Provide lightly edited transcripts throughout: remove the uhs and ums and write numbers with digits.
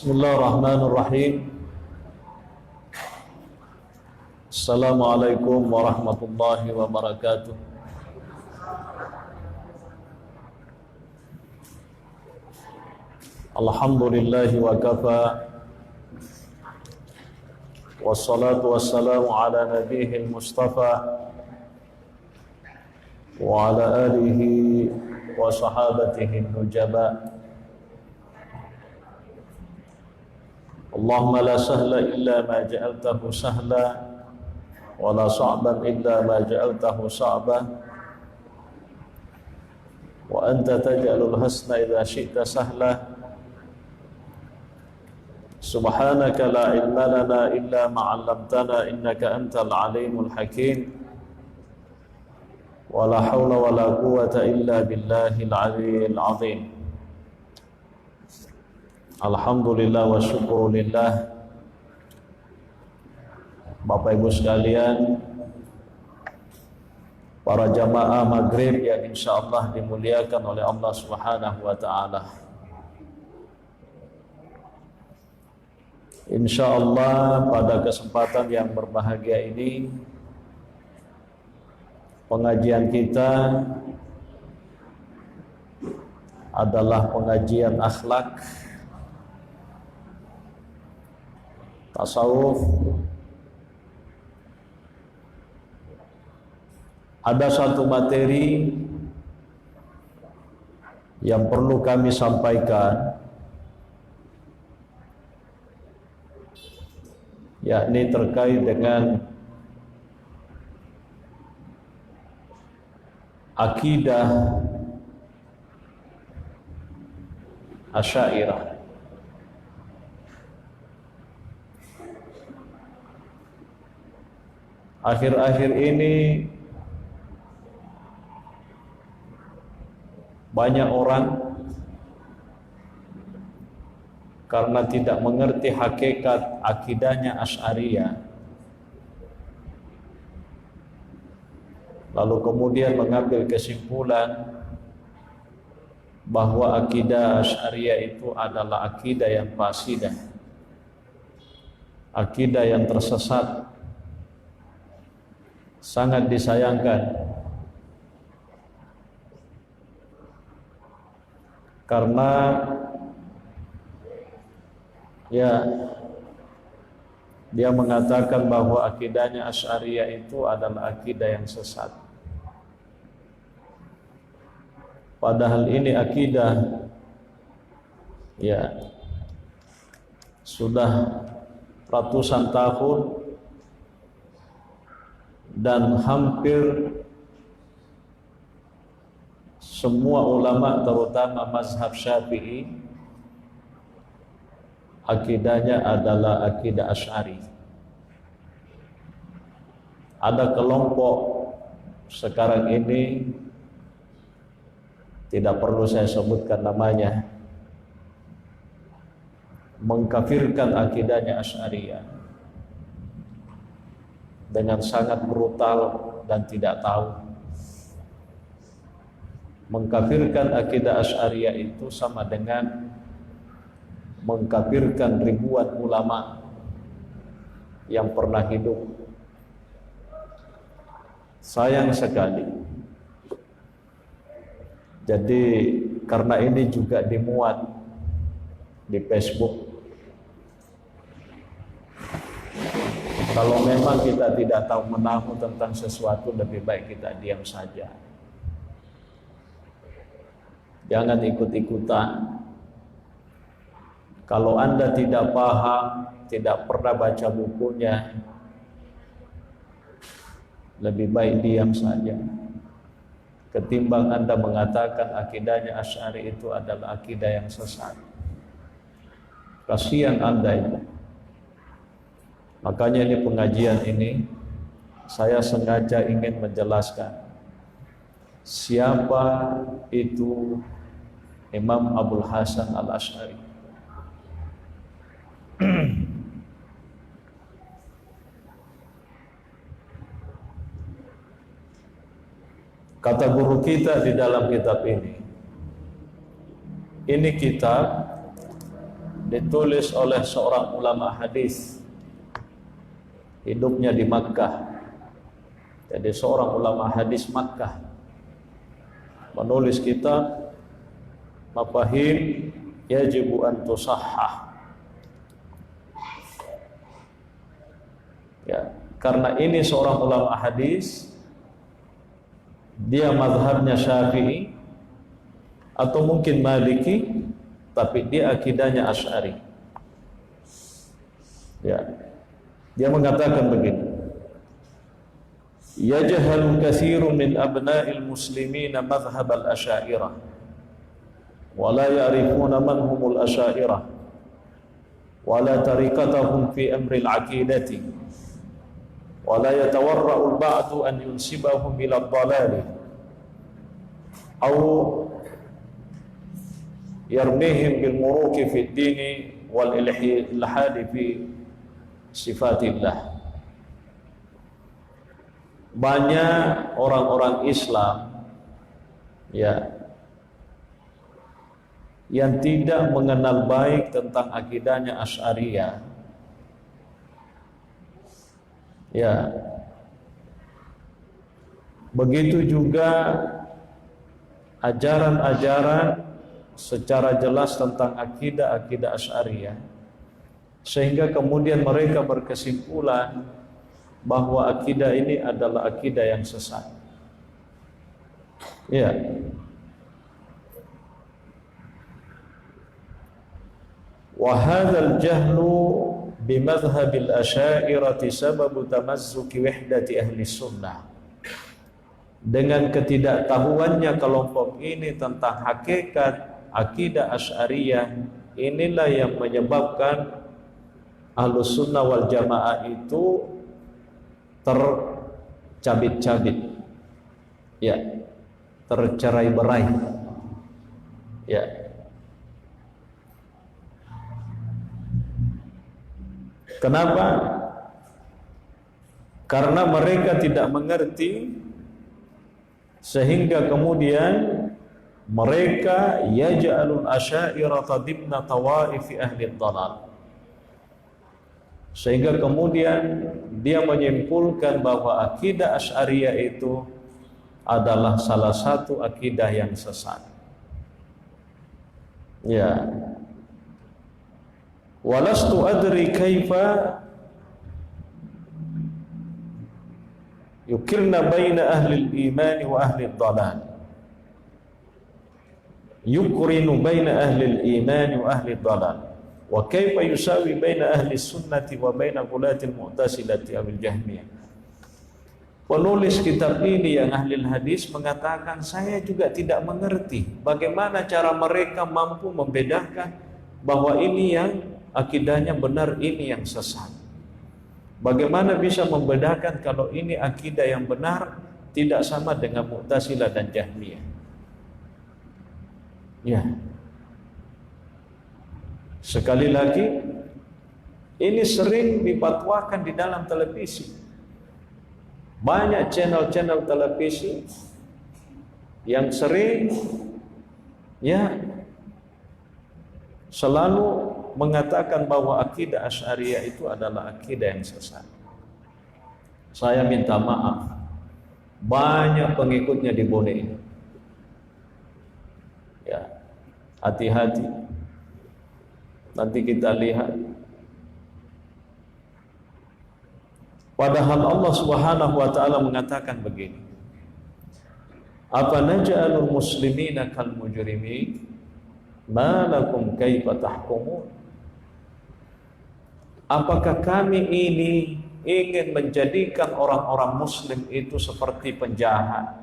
Bismillahirrahmanirrahim. Assalamualaikum warahmatullahi wabarakatuh. Alhamdulillahi wa kafa. Wassalatu wassalamu ala nabiyil mustafa wa ala alihi wa sahabatihi nujaba. Allahumma la sahla illa ma ja'altahu sahla wa la sa'ban illa ma ja'altahu sa'ban wa anta taj'alul hasna idza syi'ta sahla. Subhanaka la ilma lana illa ma 'allamtana innaka antal alimul hakim. Wa la hawla wa la quwwata illa billahil aliyyil azim. Alhamdulillah wa syukurulillah. Bapak Ibu sekalian, para jamaah maghrib yang insyaallah dimuliakan oleh Allah Subhanahu wa ta'ala. Insyaallah pada kesempatan yang berbahagia ini, pengajian kita adalah pengajian akhlak, tasawuf. Ada satu materi yang perlu kami sampaikan, yakni terkait dengan akidah Asy'ariyah. Akhir-akhir ini banyak orang karena tidak mengerti hakikat akidahnya Asy'ariyah, lalu kemudian mengambil kesimpulan bahwa akidah Asy'ariyah itu adalah akidah yang fasidah, akidah yang tersesat. Sangat disayangkan karena dia mengatakan bahwa akidahnya Asy'ariyah itu adalah akidah yang sesat. Padahal ini akidah sudah ratusan tahun dan hampir semua ulama terutama mazhab Syafi'i akidahnya adalah akidah Asy'ari. Ada kelompok sekarang ini, tidak perlu saya sebutkan namanya, mengkafirkan akidahnya Asy'ariyah dengan sangat brutal dan tidak tahu. Mengkafirkan akidah Asy'ariyah itu sama dengan mengkafirkan ribuan ulama yang pernah hidup. Sayang sekali. Jadi karena ini juga dimuat di Facebook. Kalau memang kita tidak tahu menahu tentang sesuatu, lebih baik kita diam saja. Jangan ikut-ikutan. Kalau Anda tidak paham, tidak pernah baca bukunya, lebih baik diam saja. Ketimbang Anda mengatakan akidahnya Asy'ari itu adalah akidah yang sesat. Kasihan Anda itu. Makanya ini pengajian ini saya sengaja ingin menjelaskan siapa itu Imam Abul Hasan Al-Asy'ari. Kata guru kita di dalam kitab ini kitab ditulis oleh seorang ulama hadis, hidupnya di Makkah. Jadi seorang ulama hadis Makkah menulis kitab Mafahim Yajibu an Tusahhah. Ya, karena ini seorang ulama hadis, dia mazhabnya Syafi'i atau mungkin Maliki, tapi dia akidahnya Asy'ari. Ya. Dia mengatakan begini: Yajhalu katsirun min abna'il muslimin madhhab al-Asy'ariyah wa la ya'rifuna man humul Asy'ariyah wa la tariqatahum fi amri al-'aqidati wa la yatawarra'u al-ba'du an yunsibahum ila ad-dhalali aw yarmihim bil muruki fi ad-dini wal ilhadi fi sifatillah. Banyak orang-orang Islam ya yang tidak mengenal baik tentang akidahnya Asy'ariyah. Ya. Begitu juga ajaran-ajaran secara jelas tentang akidah Asy'ariyah, sehingga kemudian mereka berkesimpulan bahwa akidah ini adalah akidah yang sesat. Ya. Wa hadzal jahlu bi madhhabil asy'ariyati sababu tamazzuki wahdati ahli sunnah. Dengan ketidaktahuannya kelompok ini tentang hakikat akidah Asy'ariyah, inilah yang menyebabkan Ahlus Sunnah wal Jamaah itu tercabit-cabit, ya, tercerai-berai, ya. Kenapa? Karena mereka tidak mengerti, sehingga kemudian mereka yaj'alul asy'ariyata dimna tawaifi ahli dhalal, sehingga kemudian dia menyimpulkan bahwa akidah Asy'ariyah itu adalah salah satu akidah yang sesat. Ya. Walastu adri kaifa yukirna baina ahli al-iman wa ahli ad-dhalal. Yukrinu baina ahli al-iman wa ahli ad-dhalal. Wa kaifa yusawi baina ahli sunnati wa baina ghulatil mu'tasilati awil jahmiyah. Penulis kitab ini yang ahli hadis mengatakan, saya juga tidak mengerti bagaimana cara mereka mampu membedakan bahwa ini yang akidahnya benar, ini yang sesat. Bagaimana bisa membedakan kalau ini akidah yang benar tidak sama dengan Mu'tazilah dan Jahmiyah? Ya. Sekali lagi, ini sering dipatwakan di dalam televisi. Banyak channel-channel televisi yang sering ya selalu mengatakan bahwa akidah Asy'ariyah itu adalah akidah yang sesat. Saya minta maaf, banyak pengikutnya di Bone ini. Ya, hati-hati. Nanti kita lihat. Padahal Allah Subhanahu wa taala mengatakan begini. Apa naj'alul muslimina kal mujrimin? Ma lakum kaifa tahkumun? Apakah kami ini ingin menjadikan orang-orang muslim itu seperti penjahat?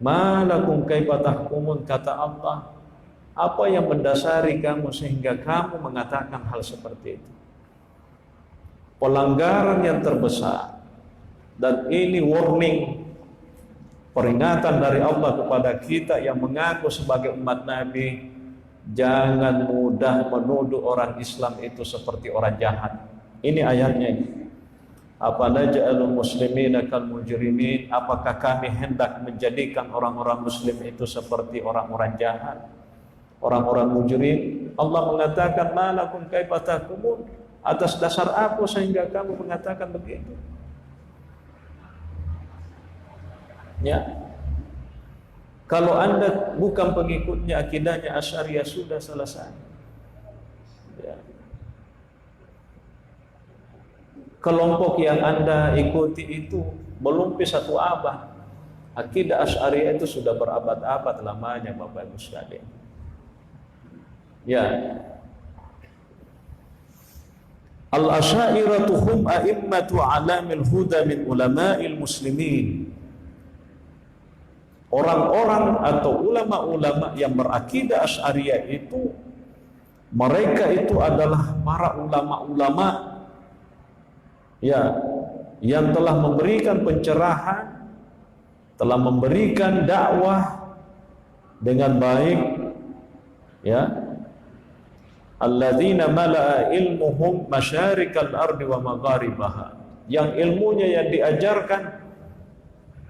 Ma lakum kaifa tahkumun, kata Allah. Apa yang mendasari kamu sehingga kamu mengatakan hal seperti itu? Pelanggaran yang terbesar, dan ini warning, peringatan dari Allah kepada kita yang mengaku sebagai umat Nabi. Jangan mudah menuduh orang Islam itu seperti orang jahat. Ini ayatnya ini. Apa naj'alul muslimina kal mujrimin? Apakah kami hendak menjadikan orang-orang muslim itu seperti orang-orang jahat, orang-orang mujrim? Allah mengatakan malakum kaifa tahkumun, atas dasar apa sehingga kamu mengatakan begitu? Ya. Kalau Anda bukan pengikutnya akidahnya Asy'ariyah sudah selesai. Ya. Kelompok yang Anda ikuti itu belum satu abad. Akidah Asy'ariyah itu sudah berabad-abad lamanya, Bapak Ibu sekalian. Ya. Al-Asy'ariyatu hum a'immatu 'alamil huda min ulama'il muslimin. Orang-orang atau ulama-ulama yang berakidah Asy'ariyah itu, mereka itu adalah para ulama-ulama ya, yang telah memberikan pencerahan, telah memberikan dakwah dengan baik, ya. Alladzina mala'a ilmuhum masyarikal ardi wa magharibaha, yang ilmunya yang diajarkan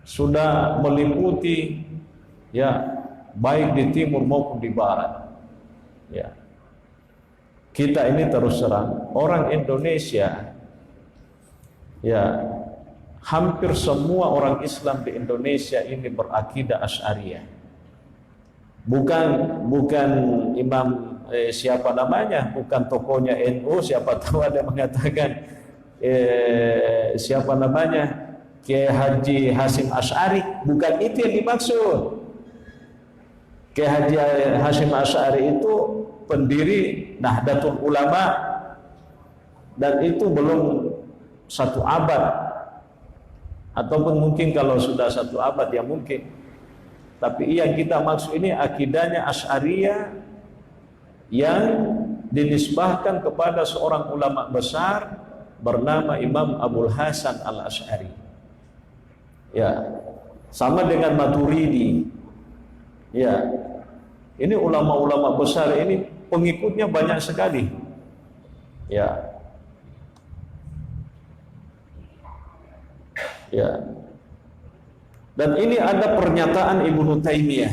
sudah meliputi ya, baik di timur maupun di barat. Ya. Kita ini terus terang orang Indonesia, ya, hampir semua orang Islam di Indonesia ini berakidah Asy'ariyah. Bukan imam siapa namanya, bukan tokohnya NU, siapa tahu ada mengatakan siapa namanya, Kiai Haji Hasyim Asy'ari, bukan itu yang dimaksud. Kiai Haji Hasyim Asy'ari itu pendiri Nahdlatul Ulama, dan itu belum satu abad, ataupun mungkin kalau sudah satu abad ya mungkin. Tapi yang kita maksud ini akidahnya Asy'ariyah yang dinisbahkan kepada seorang ulama besar bernama Imam Abul Hasan Al-Asy'ari. Ya, sama dengan Maturidi. Ya, ini ulama-ulama besar ini pengikutnya banyak sekali. Ya, ya. Dan ini ada pernyataan Ibnu Taimiyah.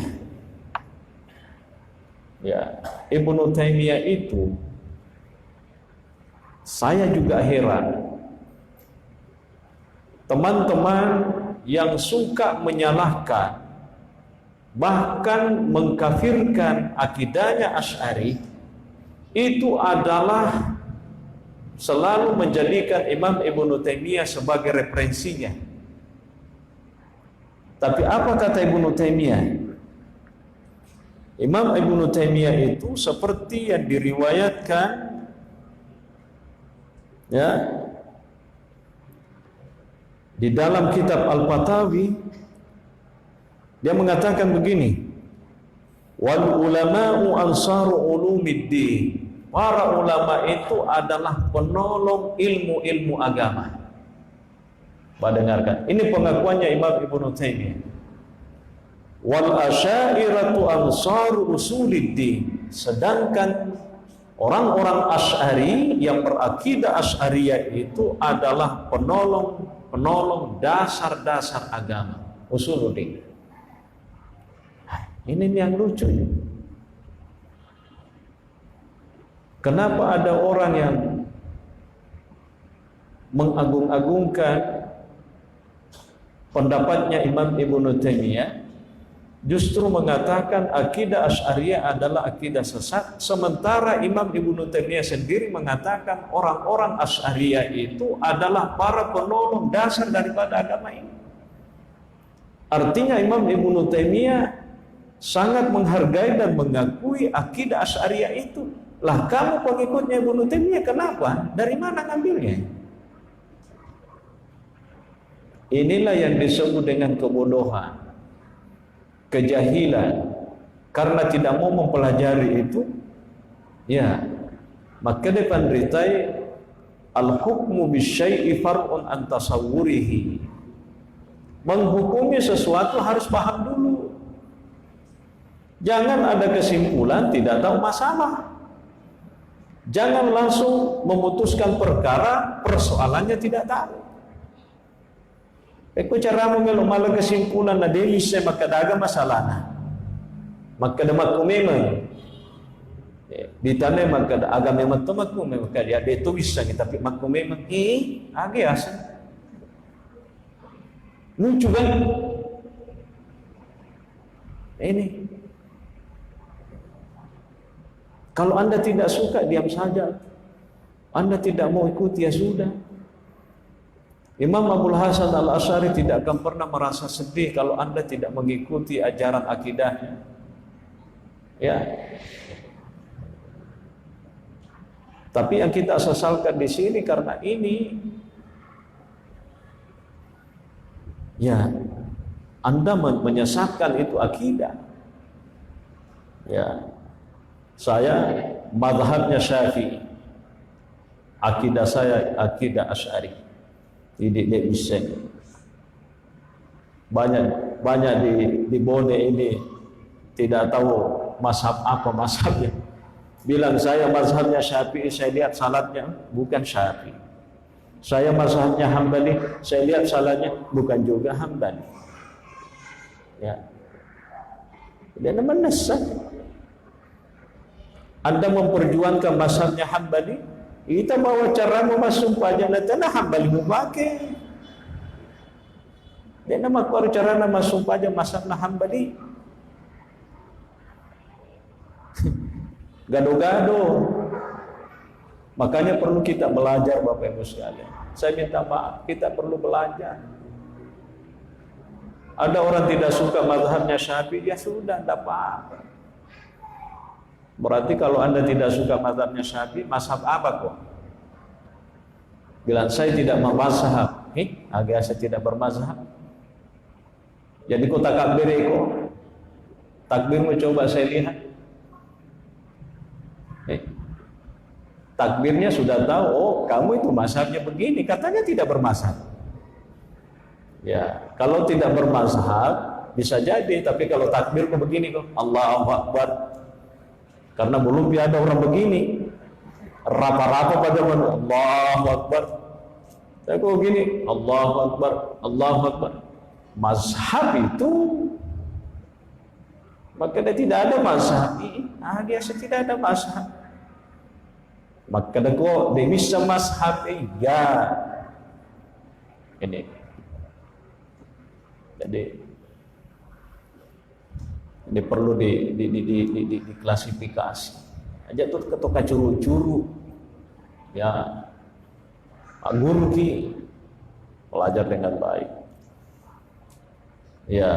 Ya, Ibnu Taimiyah itu saya juga heran. Teman-teman yang suka menyalahkan, bahkan mengkafirkan akidahnya Asy'ari, itu adalah selalu menjadikan Imam Ibnu Taimiyah sebagai referensinya. Tapi apa kata Ibnu Taimiyah? Imam Ibnu Taimiyah itu seperti yang diriwayatkan, ya, di dalam kitab Al-Fatawi, dia mengatakan begini, wal ulama'u ansaru ulumiddin, para ulama itu adalah penolong ilmu-ilmu agama. Pak dengarkan, ini pengakuannya Imam Ibnu Taimiyah. Wal asy'ariyatu ansaru usuliddin, sedangkan orang-orang Asy'ari yang berakidah Asy'ariyah itu adalah penolong dasar-dasar agama, usuluddin. Ini yang lucu. Kenapa ada orang yang mengagung-agungkan pendapatnya Imam Ibnu Taimiyah, justru mengatakan akidah Asy'ariyah adalah akidah sesat, sementara Imam Ibnu Taimiyah sendiri mengatakan orang-orang Asy'ariyah itu adalah para penolong dasar daripada agama ini. Artinya Imam Ibnu Taimiyah sangat menghargai dan mengakui akidah Asy'ariyah itu. Lah kamu pengikutnya Ibnu Taimiyah kenapa? Dari mana ngambilnya? Inilah yang disebut dengan kebodohan, kejahilan. Karena tidak mau mempelajari itu, ya, maka depan beritai al-hukmu bisyai'i far'un an tasawwurihi. Menghukumi sesuatu harus paham dulu. Jangan ada kesimpulan tidak tahu masalah. Jangan langsung memutuskan perkara persoalannya tidak tahu. Eko cara mo ngelo malah kesimpulan na dili siya makadaga masalah na. Magkadamat kumemang. Ditanya maka agama memang temaku memang dia itu bisa tapi maku memang age asa. Lucu kan? Ini. Kalau Anda tidak suka diam saja. Anda tidak mau ikuti ya sudah. Imam Abul Hasan Al-Asy'ari tidak akan pernah merasa sedih kalau Anda tidak mengikuti ajaran akidahnya. Ya. Tapi yang kita sesalkan di sini karena ini, ya, Anda menyesatkan itu akidah. Ya, saya mazhabnya Syafi'i, akidah saya akidah Asy'ari. Tidak bisa. Banyak di Bone ini tidak tahu mazhab apa mazhabnya. Bilang saya mazhabnya Syafi'i, saya lihat salatnya bukan Syafi'i. Saya mazhabnya Hambali, saya lihat salatnya bukan juga Hambali. Ya. Dan menasah. Anda memperjuangkan mazhabnya Hambali, kita bawa cara memasuk pajak tanah Hambali mubake. Dan nama cara masuk pajak mazhabnya Hambali. Gado-gado. Makanya perlu kita belajar Bapak Ibu sekalian. Saya minta maaf, kita perlu belajar. Ada orang tidak suka mazhabnya Syafi'i, ya sudah, tidak apa-apa. Berarti kalau Anda tidak suka mazhabnya Syafi'i, mazhab apa kok? Bilang saya tidak memazhab. Agak saya tidak bermazhab. Jadi kok takbir kok? Takbirmu coba saya lihat. Takbirnya sudah tahu, oh kamu itu mazhabnya begini, katanya tidak bermazhab. Ya, kalau tidak bermazhab bisa jadi, tapi kalau takbir kok begini kok, Allahu Akbar. Karena belum ada orang begini, rapa-rapa pada mana, Allahu Akbar. Saya kok begini, Allahu Akbar, Allahu Akbar. Mazhab itu, maka dia tidak ada mazhab. Dia tidak ada mazhab. Maka kok dia bisa mazhab ya. Ini. Jadi ini perlu diklasifikasi. Aja tuh ketika curu-curu. Ya. Guru ki pelajar dengan baik. Ya,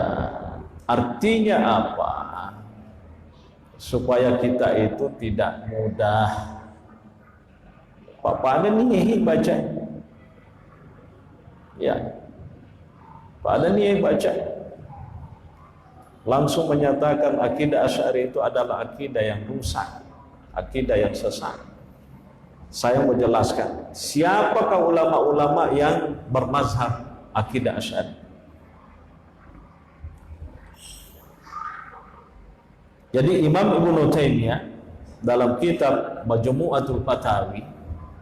artinya apa? Supaya kita itu tidak mudah. Pak ada nih baca. Ya. Pak ada nih baca. Langsung menyatakan akidah Asy'ari itu adalah akidah yang rusak, akidah yang sesat. Saya mau jelaskan, siapakah ulama-ulama yang bermazhab akidah Asy'ari? Jadi Imam Ibnu Taimiyah dalam kitab Majmu'atul Fatawi,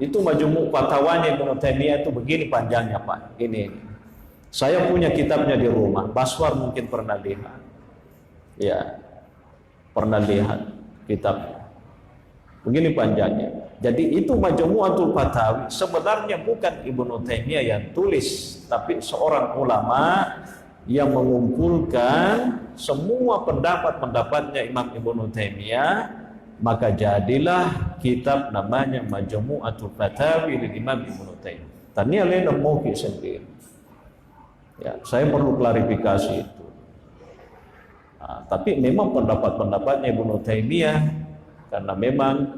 itu majmu' fatwanya Ibnu Taimiyah itu begini panjangnya Pak. Ini. Saya punya kitabnya di rumah. Baswar mungkin pernah lihat. Ya. Pernah lihat kitabnya. Begini panjangnya. Jadi itu Majmu'atul Fatawi sebenarnya bukan Ibnu Taimiyah yang tulis, tapi seorang ulama yang mengumpulkan semua pendapat-pendapatnya Imam Ibnu Taimiyah. Maka jadilah kitab namanya Majmu'atul Fatawi lil Imam Ibnu Taimiyah. Tanya lain mau sendiri. Ya, saya perlu klarifikasi itu. Nah, tapi memang pendapat-pendapatnya Ibnu Taimiyah karena memang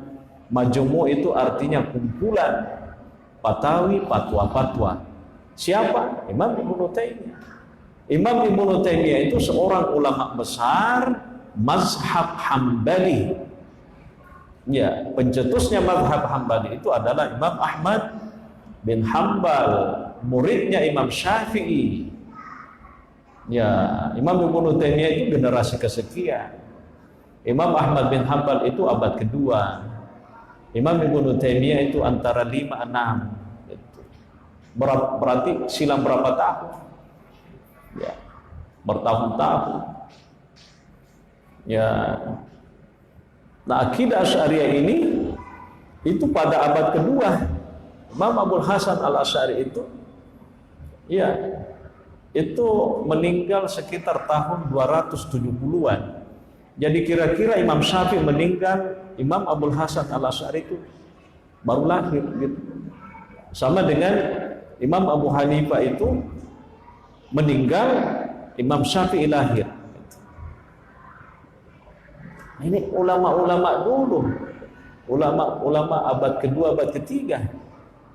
majmu' itu artinya kumpulan fatawi, fatwa-fatwa. Siapa? Imam Ibnu Taimiyah. Imam Ibnu Taimiyah itu seorang ulama besar mazhab Hambali. Ya, pencetusnya mazhab Hambali itu adalah Imam Ahmad bin Hambal, muridnya Imam Syafi'i. Ya, Imam Ibnu Taimiyah itu generasi kesekian. Imam Ahmad bin Hambal itu abad kedua. Imam Ibnu Taimiyah itu antara 5-6. Berarti silam berapa tahun? Ya, bertahun-tahun. Ya. Nah, akidah Asy'ariyah ini itu pada abad kedua Imam Abul Hasan Al-Asy'ari itu ya itu meninggal sekitar tahun 270-an. Jadi kira-kira Imam Syafi'i meninggal, Imam Abul Hasan Al-Asy'ari itu baru lahir gitu. Sama dengan Imam Abu Hanifah itu meninggal, Imam Syafi'i lahir. Ini ulama-ulama dulu, ulama-ulama abad kedua, abad ketiga.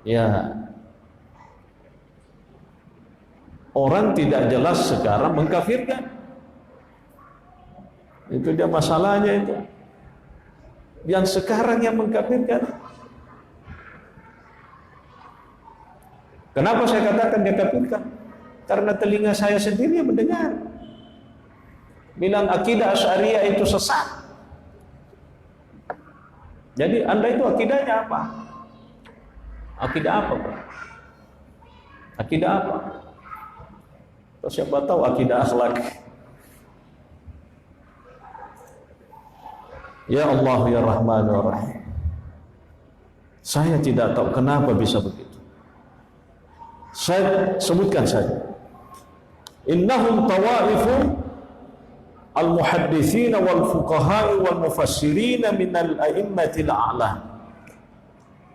Ya, orang tidak jelas sekarang mengkafirkan. Itu dia masalahnya itu. Yang sekarang yang mengkafirkan. Kenapa saya katakan dia kafirkan? Karena telinga saya sendiri yang mendengar. Bilang akidah Asy'ariyah itu sesat. Jadi Anda itu akidahnya apa? Akidah apa, Pak? Akidah apa? Atau siapa tahu akidah akhlak. Ya Allah ya Rahman ya Rahim. Saya tidak tahu kenapa bisa begitu. Saya sebutkan saja. Innahum tawaifun al-muhadditsin wal fuqaha wal mufassirin min al-a'immatil a'la.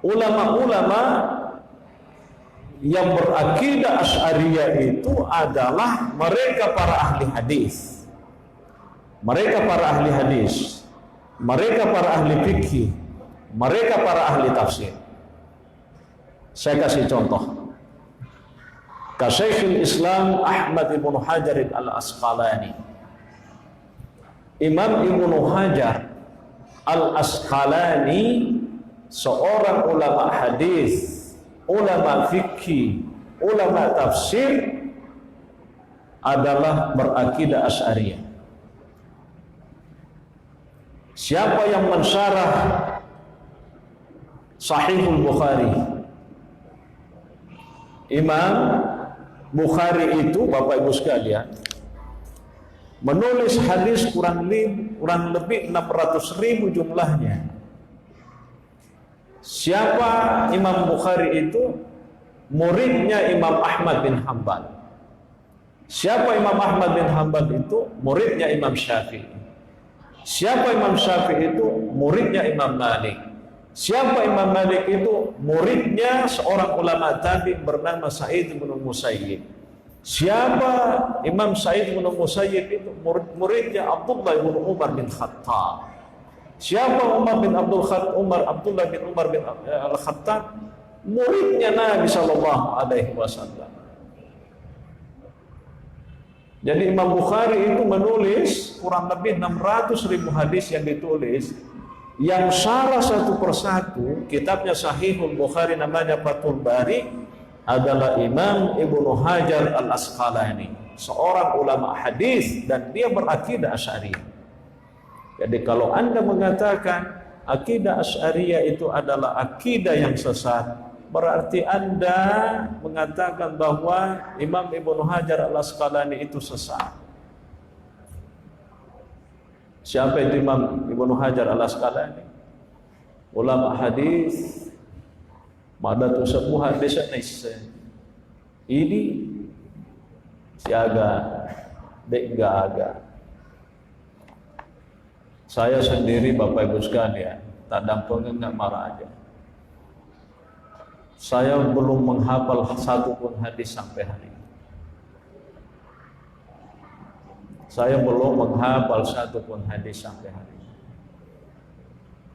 Ulama-ulama yang berakidah Asy'ariyah itu adalah mereka para ahli hadis. Mereka para ahli hadis. Mereka para ahli fikih. Mereka para ahli tafsir. Saya kasih contoh. Syekhul Islam Ahmad Ibn Hajar Al-Asqalani. Imam Ibn Hajar Al-Asqalani seorang ulama hadis, ulama fikih, ulama tafsir, adalah berakidah Asy'ariyah. Siapa yang mensyarah Sahihul Bukhari? Imam Bukhari itu, Bapak Ibu sekalian, menulis hadis kurang lebih 600.000 jumlahnya. Siapa Imam Bukhari itu? Muridnya Imam Ahmad bin Hanbal. Siapa Imam Ahmad bin Hanbal itu? Muridnya Imam Syafi'i. Siapa Imam Syafi'i itu? Muridnya Imam Malik. Siapa Imam Malik itu? Muridnya seorang ulama tabi bernama Sa'id bin Musayyib. Siapa Imam Sa'id bin Musayyib itu? Muridnya Abdullah bin Umar bin Khattab. Siapa Abdullah bin Umar bin Al-Khattab? Muridnya Nabi sallallahu alaihi wasallam. Jadi Imam Bukhari itu menulis kurang lebih 600.000 hadis yang ditulis. Yang syarah satu persatu kitabnya Sahihul Bukhari, namanya Fathul Bari, adalah Imam Ibnu Hajar Al-Asqalani, seorang ulama hadis, dan dia berakidah Asy'ariyah. Jadi kalau Anda mengatakan akidah Asy'ariyah itu adalah akidah yang sesat, berarti Anda mengatakan bahwa Imam Ibnu Hajar Al-Asqalani itu sesat. Siapa itu Imam Ibnu Hajar Al-Asqalani? Ulama hadis, madatu sebuah hadis ini siaga dek gaga. Saya sendiri Bapak Ibu sekalian, tak dampingnya nggak marah aja. Saya belum menghafal satu pun hadis sampai hari ini. Saya belum menghafal satu pun hadis sampai hari ini.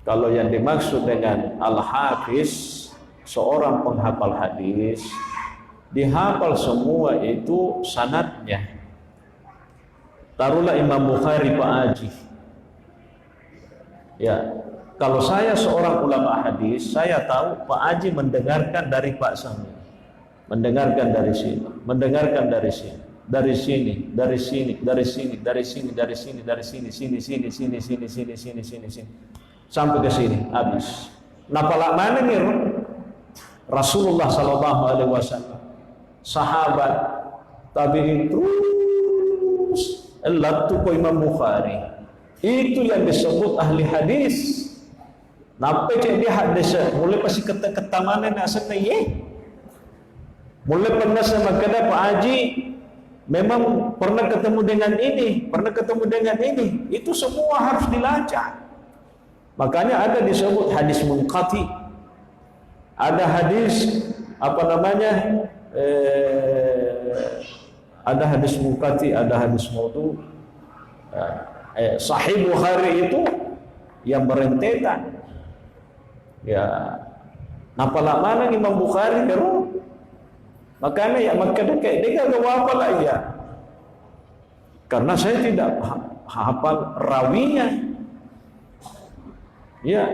Kalau yang dimaksud dengan al-hafiz, seorang penghafal hadis, dihafal semua itu sanadnya. Taruhlah Imam Bukhari Pak Haji. Ya, kalau saya seorang ulama hadis, saya tahu Pak Haji mendengarkan dari Pak Sami, mendengarkan dari sini, mendengarkan dari sini, dari sini, dari sini, dari sini, dari sini, dari sini, dari sini, sini, sini, sini, sini, sini, sini, sini, sini, sampai ke sini habis. Napalak mana nih Rasulullah Sallallahu Alaihi Wasallam, sahabat, tabi'in terus, elatu ko Imam Bukhari. Itu yang disebut ahli hadis. Nampai cek dia hadis, mulai pasti kata-kata mana nak senang ye. Mulai pernah sama kada Pak Haji, memang pernah ketemu dengan ini, pernah ketemu dengan ini. Itu semua harus dilacak. Makanya ada disebut hadis munqati. Ada hadis apa namanya? Ada hadis munqati, ada hadis maudhu. Sahih Bukhari itu yang berentetan. Ya, apalah mana Imam Bukhari baru. Makanya ya makanya kayak dia gak apa lah ya. Karena saya tidak hafal rawinya. Ya.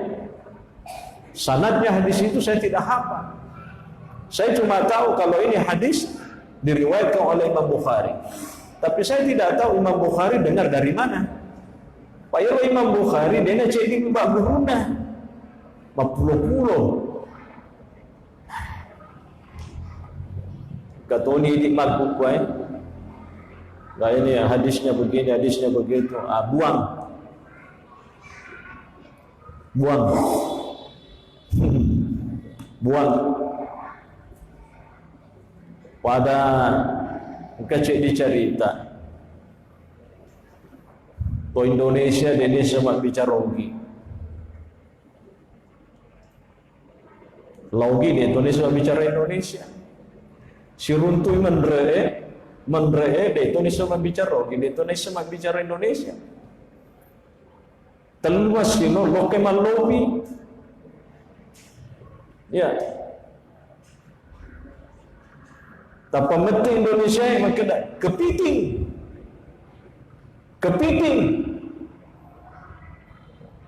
Sanadnya hadis itu saya tidak hafal. Saya cuma tahu kalau ini hadis diriwayatkan oleh Imam Bukhari. Tapi saya tidak tahu Imam Bukhari dengar dari mana. Pak Imam Bukhari dia nak cek Mbak Guruna. Berpuluh-puluh. Kata ini nikmat buku nah ini hadisnya begini, hadisnya begitu. Buang. Buang. Pada kecik dicerita. Ke Indonesia dia sama bicara Logi di Indonesia bicara Indonesia. Si runtui mendree di Indonesia bicara Logi, di Indonesia bicara Indonesia. Teluas sino loke malobi. Ya. Tapi mati Indonesia maka kepiting.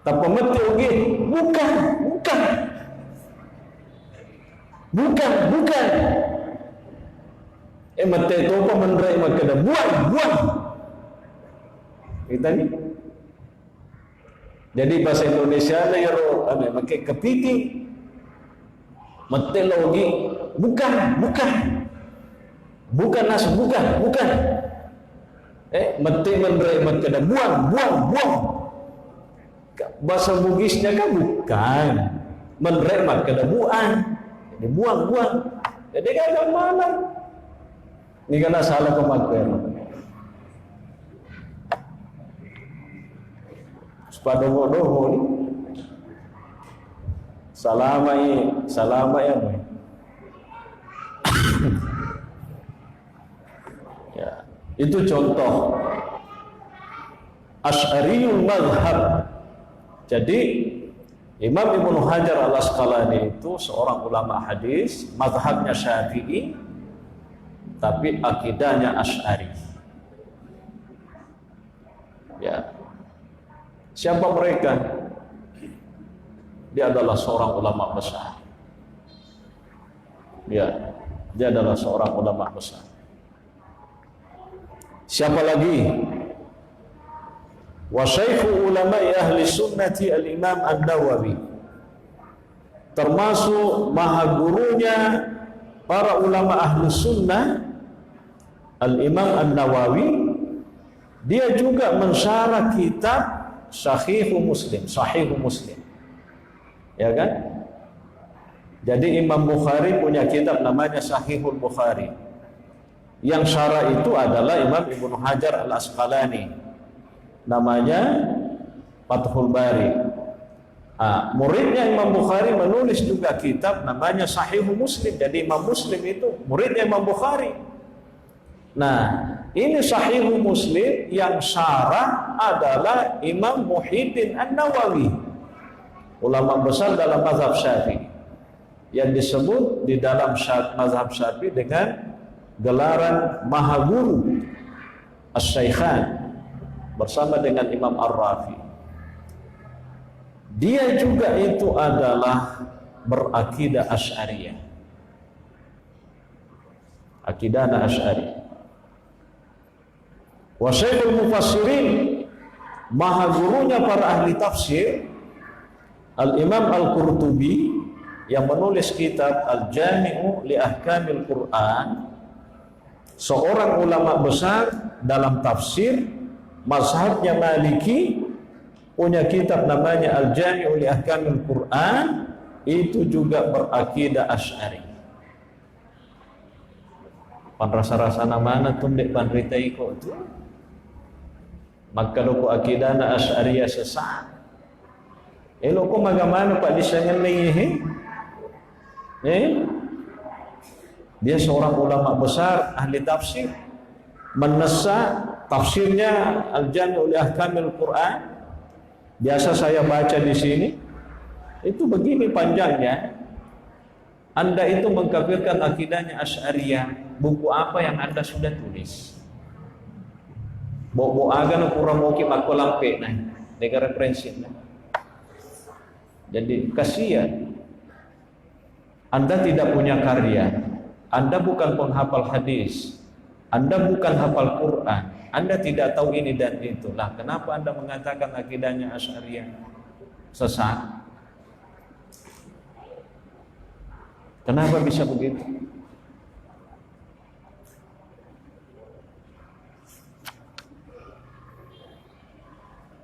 Tapi mati oge bukan. Mati itu apa menderai maka dah buang. Kita ni. Jadi bahasa Indonesia ada ya pakai kepiting. Mati lagi bukan. Mati menderai maka dah buang. Bahasa Bugisnya kan bukan. Menderai maka dah buang. Jadi buang. Jadi kan mana? Ini kena salah pemakaian. Sepadoh-doh ni. Salama ya. Ya, itu contoh Asy'ariyul mazhab. Jadi Imam Ibnu Hajar Al-Asqalani itu seorang ulama hadis, mazhabnya Syafi'i, tapi akidahnya Asy'ari. Ya. Siapa mereka? Dia adalah seorang ulama besar. Ya, dia adalah seorang ulama besar. Siapa lagi? Wa syaikhu ulama'i ahli sunnati al-Imam An-Nawawi. Termasuk maha gurunya para ulama ahli sunnah Al-Imam An-Nawawi. Dia juga mensyarah kitab Sahihu Muslim. Ya kan? Jadi Imam Bukhari punya kitab namanya Sahihul Bukhari. Yang syarah itu adalah Imam Ibnu Hajar Al-Asqalani. Namanya Fathul Bari. Muridnya Imam Bukhari menulis juga kitab namanya Sahihu Muslim. Jadi Imam Muslim itu muridnya Imam Bukhari. Nah, ini Sahihu Muslim yang syarah adalah Imam Muhyiddin An-Nawawi, ulama besar dalam mazhab Syafi'i, yang disebut di dalam mazhab Syafi'i dengan gelaran Maha Guru Asy-Syaikhan bersama dengan Imam Ar-Rafi. Dia juga itu adalah berakidah Asy'ariyah. Akidahna Asy'ari. Wa Syekhul Mufassirin, maha gurunya para ahli tafsir, Al-Imam Al-Qurtubi, yang menulis kitab Al-Jami'u li Ahkamil Quran, seorang ulama besar dalam tafsir, mazhabnya Maliki, punya kitab namanya Al-Jami'u li Ahkamil Quran, itu juga berakidah Asy'ari. Pan rasa-rasa mana tuh dek pan rita iko tu, maka loko akidana Asy'ariyah sesat. Loko magamana pak disangan nih, dia seorang ulama besar ahli tafsir, menesa tafsirnya Al-Jami'u li Ahkamil Quran. Biasa saya baca di sini, itu begini panjangnya. Anda itu mengkafirkan akidahnya Asy'ariyah. Buku apa yang Anda sudah tulis? Bobo agan kurang moki aku lampe nah, negara referensi nah. Jadi kasihan. Anda tidak punya karya. Anda bukan penghafal hadis. Anda bukan hafal Quran. Anda tidak tahu ini dan itu. Lah, kenapa Anda mengatakan akidahnya Asy'ariyah sesat? Kenapa bisa begitu?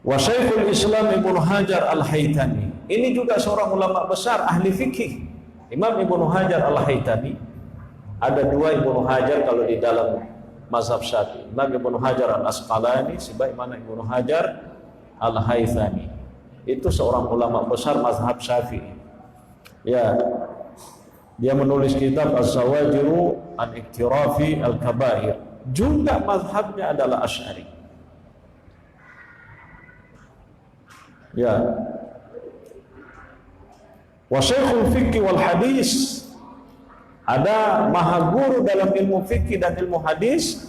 Wa Syekhul Islam Ibnu Hajar Al-Haytami, ini juga seorang ulama besar ahli fikih. Imam Ibnu Hajar Al-Haytami, ada dua Ibnu Hajar kalau di dalam mazhab Syafi'i. Imam Ibnu Hajar Al-Asqalani, sebagaimana Ibnu Hajar Al-Haytami. Itu seorang ulama besar mazhab Syafi'i. Ya, dia menulis kitab Az-Zawajiru An-Iktirafi Al-Kabair. Juga mazhabnya adalah Asy'ari. Ya. Wa Syekhul Fiqh wal Hadis, ada maha guru dalam ilmu fikih dan ilmu hadis,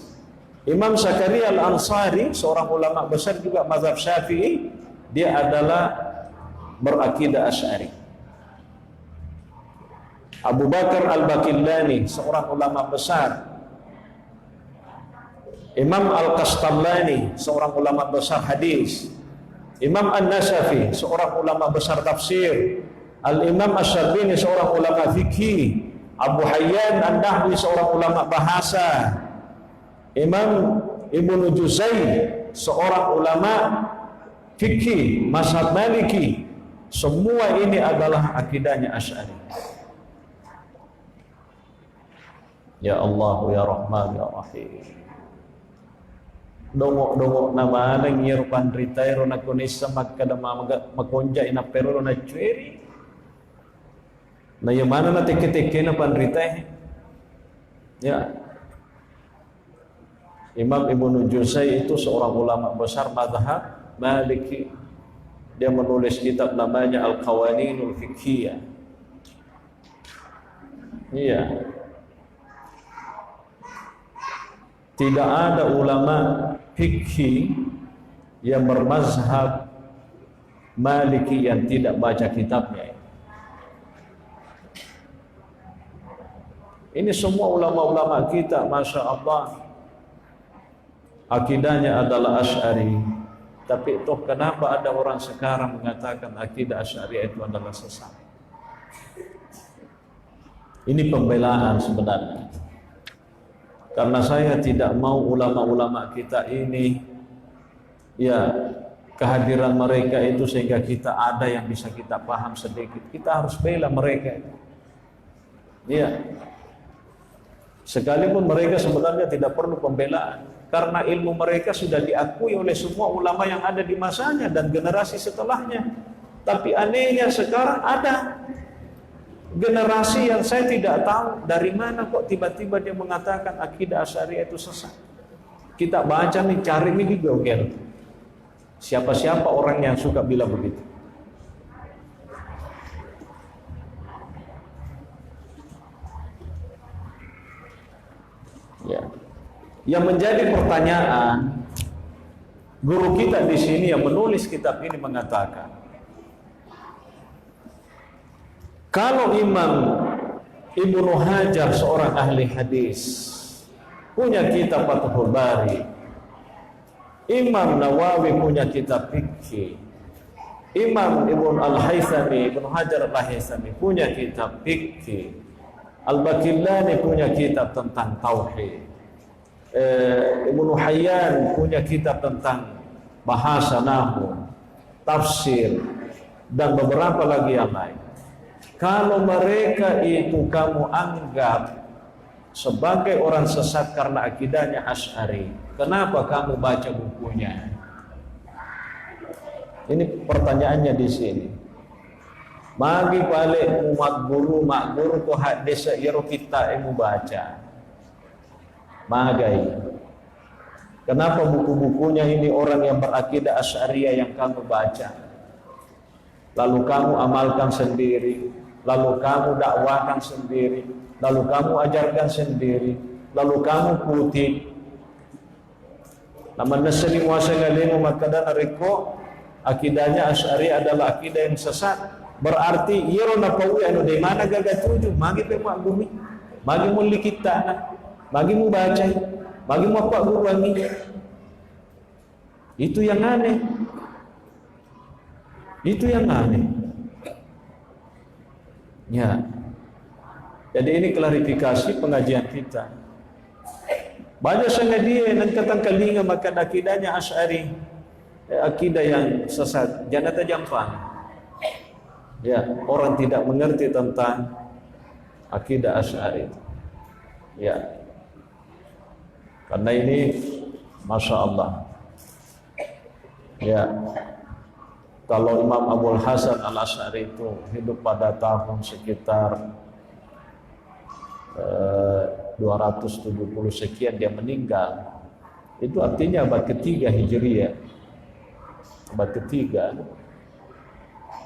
Imam Zakaria Al-Ansari, seorang ulama besar juga mazhab Syafi'i. Dia adalah berakidah Asy'ari. Abu Bakar Al-Baqillani, seorang ulama besar. Imam Al-Qastallani, seorang ulama besar hadis. Imam An-Nasafi, seorang ulama besar tafsir. Al-Imam Asy-Syarbini, seorang ulama fikih. Abu Hayyan An-Nahwi, seorang ulama bahasa. Imam Ibnu Juzai, seorang ulama fikih mazhab Maliki. Semua ini adalah akidahnya Asy'ari. Ya Allah, ya Rahman, ya Rahim. Dongok-dongok nama ada ngir pandritai rona konisa makada makonja ina pero na cueri. Na yang mana na teke-teke na pandritai. Ya. Imam Ibnu Juzai itu seorang ulama besar mazhab Maliki. Dia menulis kitab namanya Al-Qawaninul Fiqhiyah. Iya. Tidak ada ulama fikih yang bermazhab Maliki yang tidak baca kitabnya. Ini semua ulama-ulama kita, Masya Allah, akidahnya adalah Asy'ari. Tapi toh kenapa ada orang sekarang mengatakan akidah Asy'ari itu adalah sesat? Ini pembelaan sebenarnya. Karena saya tidak mau ulama-ulama kita ini, ya, kehadiran mereka itu sehingga kita ada yang bisa kita paham sedikit. Kita harus bela mereka. Ya. Sekalipun mereka sebenarnya tidak perlu pembelaan, karena ilmu mereka sudah diakui oleh semua ulama yang ada di masanya dan generasi setelahnya. Tapi anehnya sekarang ada generasi yang saya tidak tahu dari mana kok tiba-tiba dia mengatakan akidah Asy'ariyah itu sesat. Kita baca nih, cari nih di Google. Siapa-siapa orang yang suka bilang begitu. Ya. Yang menjadi pertanyaan, guru kita di sini yang menulis kitab ini mengatakan, kalau Imam Ibnu Hajar seorang ahli hadis punya kitab Fathul Bari, Imam Nawawi punya kitab fikih, Imam Ibnu Al-Haythami, Ibnu Hajar Al-Haythami punya kitab fikih, Al-Baqillani punya kitab tentang tauhid, Ibnu Hayyan punya kitab tentang bahasa nahwu, tafsir, dan beberapa lagi yang lain. Kalau mereka itu kamu anggap sebagai orang sesat karena akidahnya Asy'ari, kenapa kamu baca bukunya? Ini pertanyaannya di sini. Magi balik umat guru makmur tu hadis iro kita yang baca. Magai. Kenapa buku-bukunya ini orang yang berakidah Asy'ariyah yang kamu baca? Lalu kamu amalkan sendiri, lalu kamu dakwakan sendiri, lalu kamu ajarkan sendiri, lalu kamu kutip. Namun nasli muasalalimu makadana riko akidahnya Asy'ari adalah akidah yang sesat. Berarti iro na pawi anu de mana gaga tuju magi pe mak bumi magi muli kita magi mu baca magi mu apa guru wangi. Itu yang aneh, itu yang aneh ya. Jadi ini klarifikasi pengajian kita. Banyak sangat dia yang kata kalinga maka akidahnya Asy'ari, akidah yang sesat. Jangan terjampang. Ya, orang tidak mengerti tentang akidah Asy'ari. Ya. Karena ini Masya Allah. Ya. Kalau Imam Abul Hasan Al-Asy'ari itu hidup pada tahun sekitar 270 sekian dia meninggal. Itu artinya abad ketiga Hijriyah. Abad ketiga.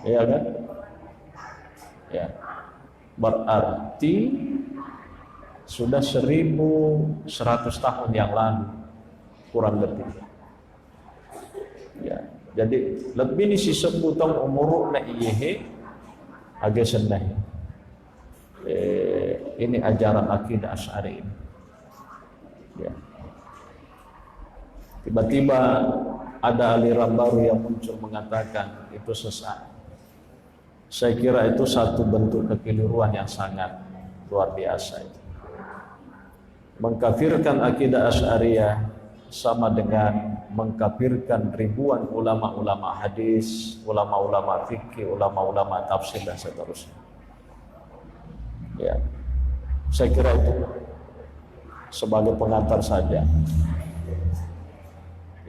Ya kan? Ya. Berarti sudah 1100 tahun yang lalu kurang lebih. Ya. Jadi lebih ni si sebutan umur na iyehe agak senah. Ini ajaran akidah Asy'ari ini. Ya. Tiba-tiba ada aliran baru yang muncul mengatakan itu sesat. Saya kira itu satu bentuk kekeliruan yang sangat luar biasa. Mengkafirkan akidah Asy'ariyah sama dengan mengkafirkan ribuan ulama-ulama hadis, ulama-ulama fikih, ulama-ulama tafsir dan seterusnya. Ya, saya kira itu sebagai pengantar saja.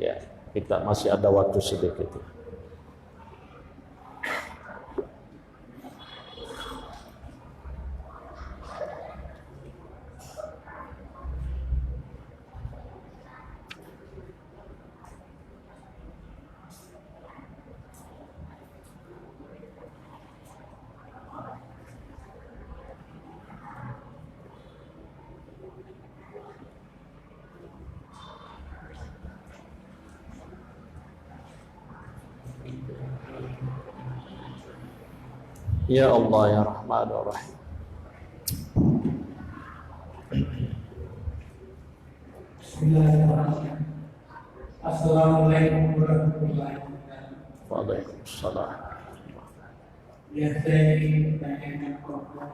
Ya, kita masih ada waktu sedikit. Ya Allah ya Rahman ya Rahim. Bismillahirrahmanirrahim. Assalamualaikum warahmatullahi wabarakatuh. Waalaikumsalam. Ya, saya ingin bertanyakan pokok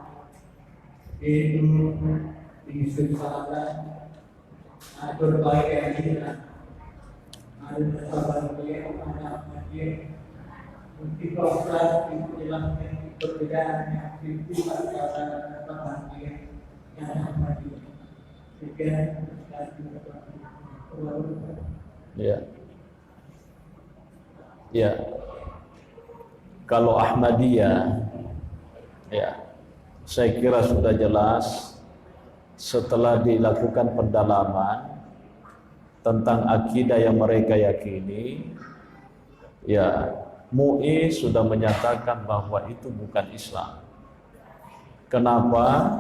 yaitu di Selatan ada berbagai aliran, ada sahabat beliau, ada dia mungkin proses menjelaskan perbedaan yang prinsip antara sahabat dia yang sama dia. Ya. Ya. Kalau Ahmadiyah, ya, saya kira sudah jelas setelah dilakukan pendalaman tentang akidah yang mereka yakini, ya, MUI sudah menyatakan bahwa itu bukan Islam. Kenapa?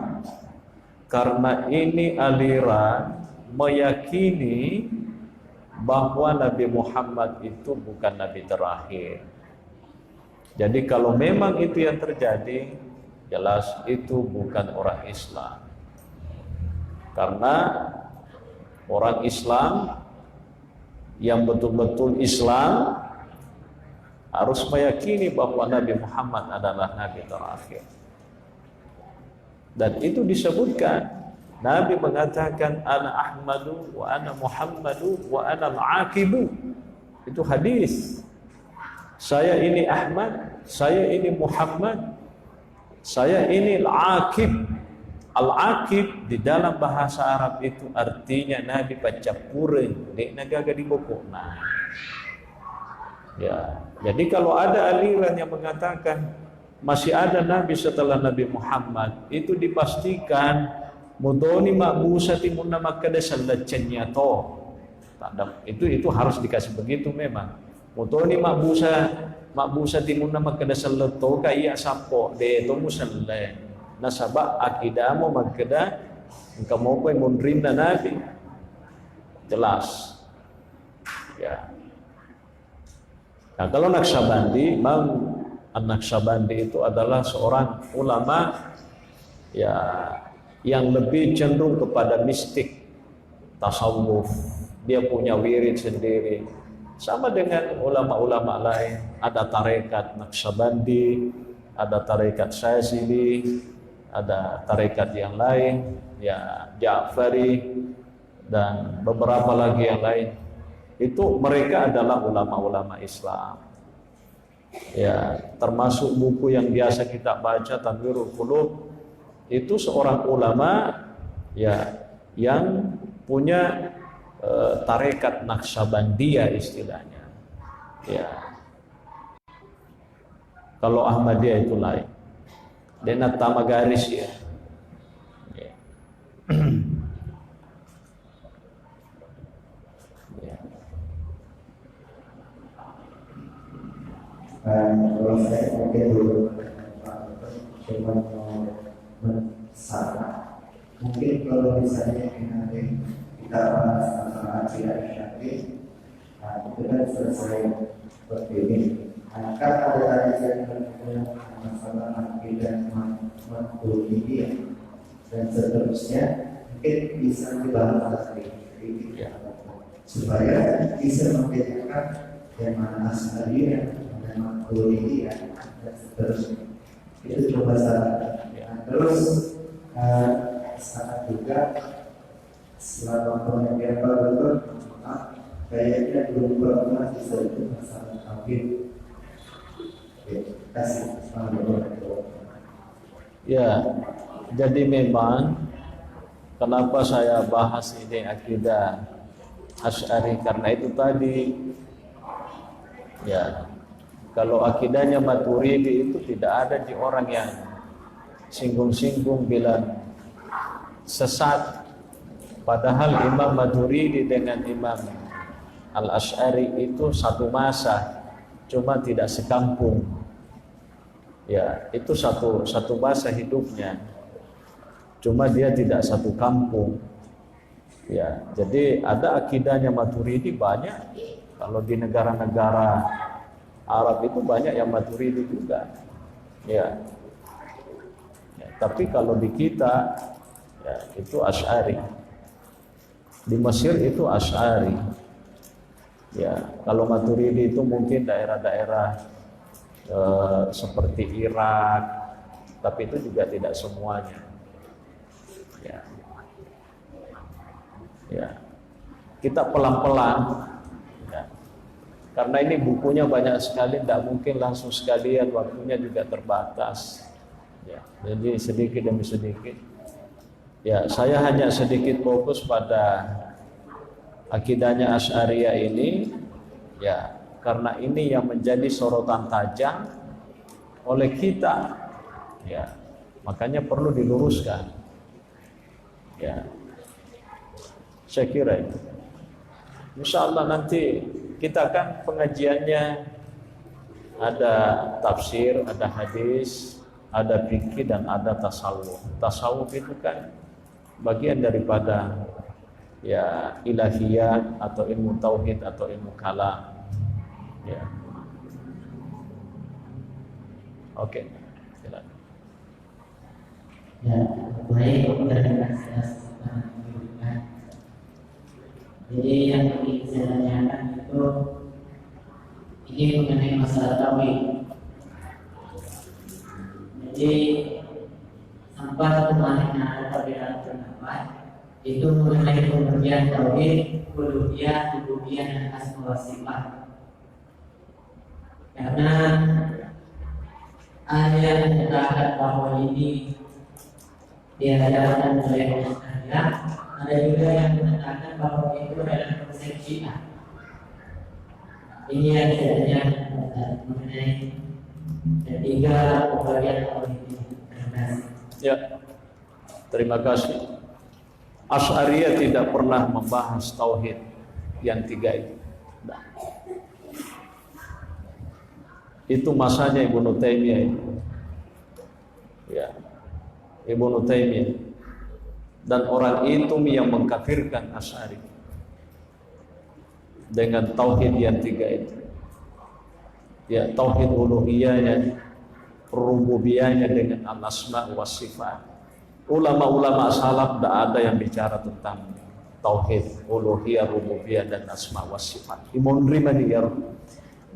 Karena ini aliran meyakini bahwa Nabi Muhammad itu bukan Nabi terakhir. Jadi kalau memang itu yang terjadi, jelas itu bukan orang Islam. Karena orang Islam yang betul-betul Islam harus meyakini bahwa Nabi Muhammad adalah Nabi terakhir. Dan itu disebutkan, Nabi mengatakan ana Ahmadu wa ana Muhammadu wa ana al-aqibu. Itu hadis. Saya ini Ahmad, saya ini Muhammad, saya ini Al-Aqib. Al-Aqib di dalam bahasa Arab itu artinya Nabi pacapureng, dek nagaga di bokok. Nah, ya, jadi kalau ada aliran yang mengatakan masih ada Nabi setelah Nabi Muhammad, itu dipastikan mudoni ma'busati munna makkada sallacanya to. Itu harus dikasih begitu memang. Mudoni ma'busati munna makkada sallato kaya sapo de to musalla. Nasabak akidamu makkada engkau mau kowe munrimna Nabi. Jelas. Ya. Nah, kalau Naqsyabandi, Imam An-Naqsyabandi itu adalah seorang ulama ya yang lebih cenderung kepada mistik, tasawuf. Dia punya wirid sendiri. Sama dengan ulama-ulama lain, ada tarekat Naqsyabandi, ada tarekat Syazili, ada tarekat yang lain, ya Ja'fari dan beberapa lagi yang lain. Itu mereka adalah ulama-ulama Islam. Ya, termasuk buku yang biasa kita baca Tanwirul Qulub, itu seorang ulama ya yang punya tarekat Naqsyabandiyah istilahnya. Ya. Kalau Ahmadiyah itu lain. Denat Tamagaris ya. Ya. Ya. Kalau saya mungkin dulu cuma mau salah. Mungkin kalau misalnya nanti kita bahas masalah akidah Syafi'i, itu kan selesai seperti ini. Kan ada tadi saya mengatakan masalah akidah Maturidiyah dan seterusnya, mungkin bisa dibahas sedikit supaya bisa membedakan yang mana Asy'ariyah dan Maturidiyah dan seterusnya. Itu coba salah. Terus saat juga selama pengajian baru kayaknya belum pernah disebut masalah kafir. Ya, jadi memang kenapa saya bahas ini akidah Asy'ari, karena itu tadi ya, kalau akidahnya Maturidi itu tidak ada di orang yang singgung-singgung bilang sesat. Padahal Imam Maturidi dengan Imam Al-Asy'ari itu satu masa, cuma tidak sekampung. Ya, itu satu masa hidupnya. Cuma dia tidak satu kampung. Ya, jadi ada akidahnya Maturidi banyak. Kalau di negara-negara Arab itu banyak yang Maturidi juga. Ya. Ya, tapi kalau di kita ya, itu Asy'ari. Di Mesir itu Asy'ari. Ya, kalau Maturidi itu mungkin daerah-daerah seperti Irak, tapi itu juga tidak semuanya. Ya, ya, kita pelan-pelan. Ya. Karena ini bukunya banyak sekali, tidak mungkin langsung sekalian, waktunya juga terbatas. Ya, jadi sedikit demi sedikit. Ya, saya hanya sedikit fokus pada akidahnya Asy'ariyah ini, ya, karena ini yang menjadi sorotan tajam oleh kita, ya, makanya perlu diluruskan, ya, saya kira itu. Insya Allah nanti kita kan pengajiannya ada tafsir, ada hadis, ada fikih dan ada tasawuf. Tasawuf itu kan bagian daripada ya ilahiyat atau ilmu tauhid atau ilmu kalam. Ya. Oke. Silakan. Ya, baik, terima kasih. Jadi yang ingin saya tanyakan itu ini mengenai masalah tauhid. Jadi sampai kemarin ada perbedaan pendapat itu mengenai pengertian tauhid, uluhiyah, rububiyah dan asma wa sifat. Karena ada yang mengatakan bahwa ini diajarkan oleh Islam, ada juga yang mengatakan bahwa itu adalah konsep Syiah. Ini yang sebenarnya mengenai ketiga pembagian tauhid ini. Ya, terima kasih. Asy'ariyah tidak pernah membahas tauhid yang tiga itu. Nah, itu masanya Ibnu Taimiyah itu. Ya, Ibnu Taimiyah. Dan orang itu yang mengkafirkan Asy'ari dengan tauhid yang tiga itu. Ya, tauhid uluhiyahnya, rububiyahnya dengan al-asma wa sifat. Ulama-ulama salaf tidak ada yang bicara tentang tauhid uluhiyah, rububiyah dan asma wa sifat. Imam Rimani ya.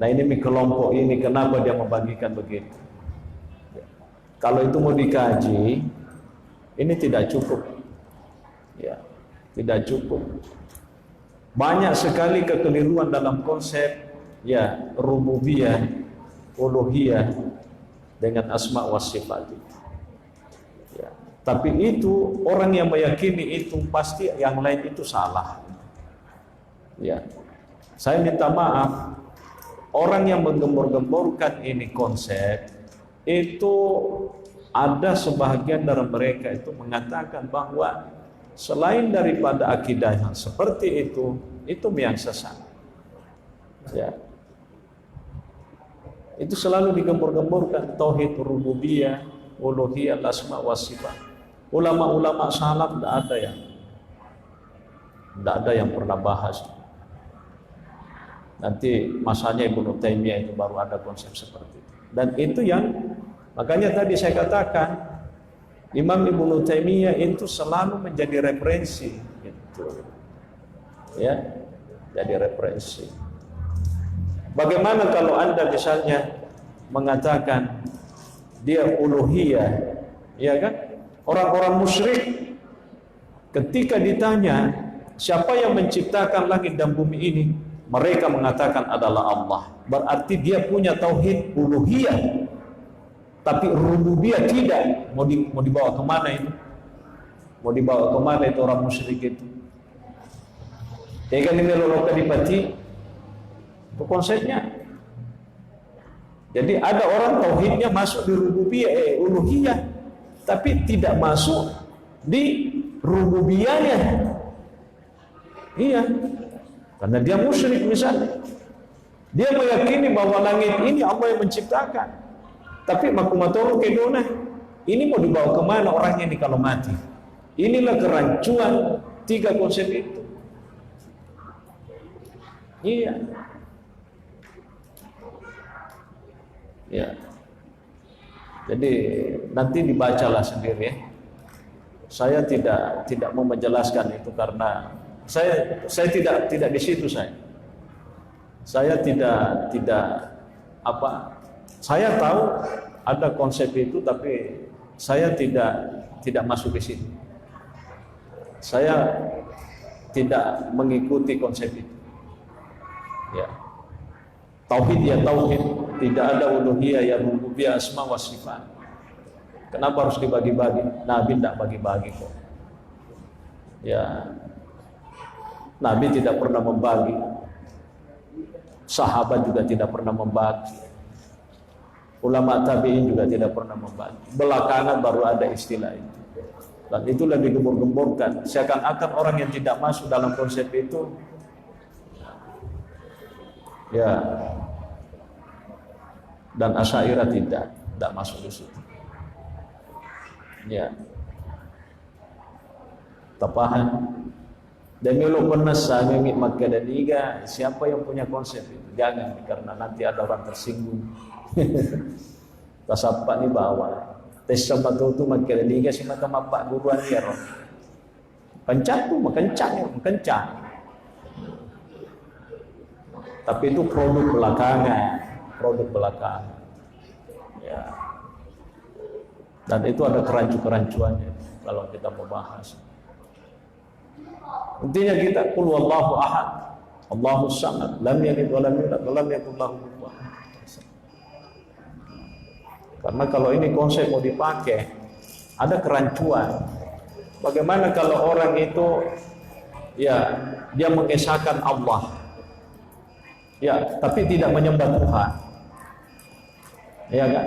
Nah, ini kelompok ini kenapa dia membagikan begitu? Kalau itu mau dikaji, ini tidak cukup. Ya, tidak cukup. Banyak sekali kekeliruan dalam konsep ya rububiyah, uluhiyah dengan asma wa sifat. Ya. Tapi itu orang yang meyakini itu pasti yang lain itu salah. Ya. Saya minta maaf, orang yang menggembor-gemborkan ini konsep itu ada sebahagian dari mereka itu mengatakan bahwa selain daripada akidah yang seperti itu yang sesat. Ya. Itu selalu digembor-gemborkan tauhid rububiyah, uluhiyah, asma wa sifat. Ulama-ulama salaf tidak ada yang pernah bahas. Nanti masanya Ibnu Taimiyah itu baru ada konsep seperti itu. Dan itu yang makanya tadi saya katakan Imam Ibnu Taimiyah itu selalu menjadi referensi gitu. Ya, jadi referensi. Bagaimana kalau Anda misalnya mengatakan dia uluhiyah, ya kan? Orang-orang musyrik ketika ditanya siapa yang menciptakan langit dan bumi ini, mereka mengatakan adalah Allah. Berarti dia punya tauhid uluhiyah, tapi rububiyah tidak. Mau dibawa kemana itu? Mau dibawa kemana itu orang musyrik itu? Ya kan ini loloka dipati itu konsepnya. Jadi ada orang tauhidnya masuk di rububiyah, uluhiyah, tapi tidak masuk di rububiyahnya. Iya, karena dia musyrik misalnya. Dia meyakini bahwa langit ini Allah yang menciptakan. Tapi makumatoro kedona, ini mau dibawa kemana orangnya ini kalau mati? Inilah kerancuan tiga konsep itu. Iya. Ya. Jadi nanti dibacalah sendiri ya. Saya tidak mau menjelaskan itu karena saya tidak di situ saya. Saya tidak apa. Saya tahu ada konsep itu tapi saya tidak masuk di situ. Saya tidak mengikuti konsep itu. Ya. Tauhid ya tauhid, tidak ada uluhiyah ya rububiyah, asma wa sifat. Kenapa harus dibagi-bagi? Nabi tidak bagi-bagi kok. Ya, Nabi tidak pernah membagi. Sahabat juga tidak pernah membagi. Ulama tabi'in juga tidak pernah membagi. Belakangan baru ada istilah itu. Dan itulah digembor-gemborkan. Seakan-akan orang yang tidak masuk dalam konsep itu ya, dan Asy'ariyah tidak masuk di situ. Ya, tapahan. Demi lo pernah sangat maka dan iga siapa yang punya konsep itu jangan karena nanti ada orang tersinggung. Tasapa ni bawa. Tes sama tu maka dan iga si maka mapak guruan dia roh. Kencang tu kencang. Tapi itu produk belakangan. Ya. Dan itu ada kerancuannya kalau kita mau bahas. Intinya kita qul wallahu ahad, Allahus samad, lam yalid wa lam yulad wa lam yakul lahu kufuwan ahad. Karena kalau ini konsep mau dipakai, ada kerancuan. Bagaimana kalau orang itu ya dia mengesahkan Allah, ya tapi tidak menyembah Tuhan, ya kan?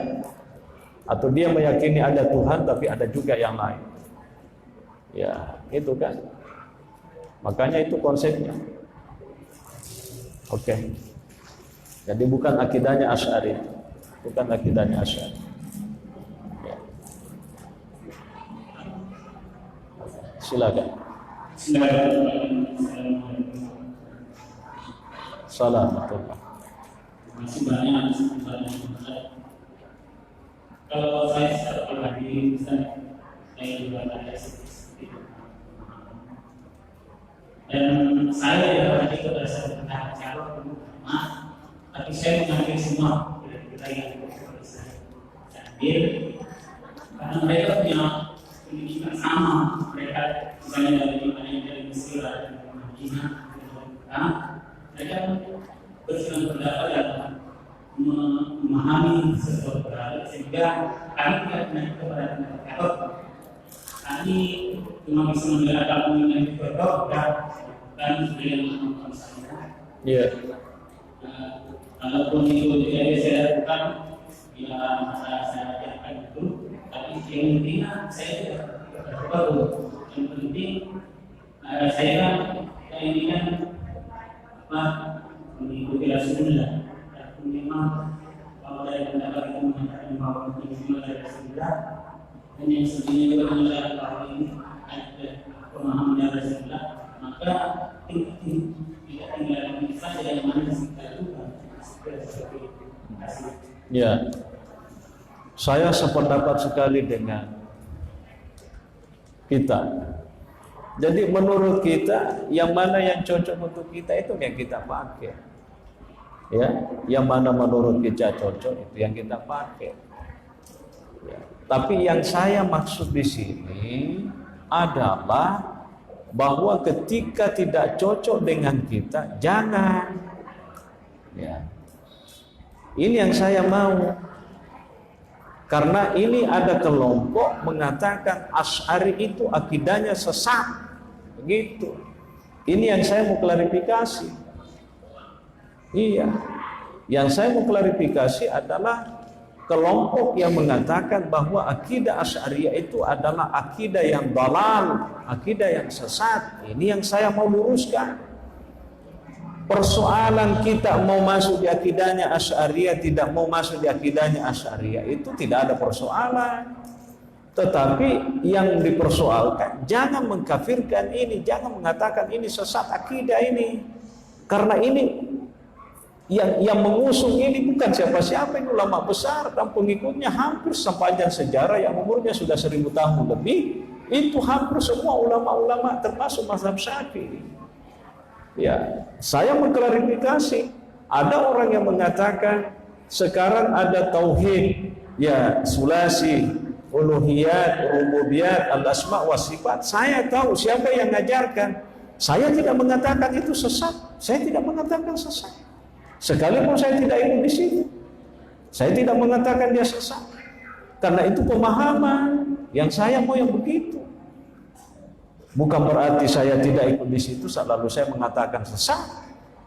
Atau dia meyakini ada Tuhan tapi ada juga yang lain, ya itu kan. Makanya itu konsepnya. Oke. Jadi bukan akidahnya Asy'ari, bukan akidahnya Asy'ari. Ya. Silakan. Assalamualaikum. Masih banyak kalau saya secara pribadi misalnya saya juga ada seperti itu, dan saya ya tadi pada saat bertahap calon tapi saya mengambil semua kita yang saya ambil karena mereka punya pendidikan sama, mereka misalnya dari Mesir dan Madinah, mereka bersilang pendapat dalam memahami sesuatu berada, sehingga kami tidak menaik kepada pendapat kami cuma bisa menggerakkan pemilihan itu dan sudah melakukan saya. Walaupun itu tidak bisa saya lakukan, bila saya ajarkan itu, tapi yang penting saya tidak terbaru. Yang penting saya ini kan mengikuti Rasulullah. Memang kalau dari pendapat itu mengatakan bahwa itu dari Rasulullah, dan yang sebenarnya juga menjelaskan bahwa ini ada pemahaman dari Rasulullah, maka tidak tinggal bisa yang mana kita lakukan. Ya, saya sependapat sekali dengan kita. Jadi menurut kita, yang mana yang cocok untuk kita itu yang kita pakai. Ya, yang mana menurut kita cocok itu yang kita pakai. Ya. Tapi yang saya maksud di sini adalah bahwa ketika tidak cocok dengan kita, jangan. Ya. Ini yang saya mau. Karena ini ada kelompok mengatakan Asy'ari itu akidahnya sesat. Begitu. Ini yang saya mau klarifikasi. Iya. Yang saya mau klarifikasi adalah kelompok yang mengatakan bahwa akidah Asy'ariyah itu adalah akidah yang dalal, akidah yang sesat. Ini yang saya mau luruskan. Persoalan kita mau masuk di akidahnya Asy'ariyah, tidak mau masuk di akidahnya Asy'ariyah itu tidak ada persoalan. Tetapi yang dipersoalkan, jangan mengkafirkan ini, jangan mengatakan ini sesat akidah ini. Karena ini yang mengusung ini bukan siapa-siapa, ini ulama besar dan pengikutnya hampir sepanjang sejarah yang umurnya sudah 1000 tahun lebih. Itu hampir semua ulama-ulama termasuk mazhab Syafi'i. Ya, saya mengklarifikasi. Ada orang yang mengatakan sekarang ada tauhid, ya sulasi, uluhiyat, rububiyat, al-asma wa sifat. Saya tahu siapa yang mengajarkan. Saya tidak mengatakan itu sesat. Saya tidak mengatakan sesat. Sekalipun saya tidak ikut di situ, saya tidak mengatakan dia sesat. Karena itu pemahaman yang saya mau yang begitu. Bukan berarti saya tidak ikut di situ lalu saya mengatakan sesat.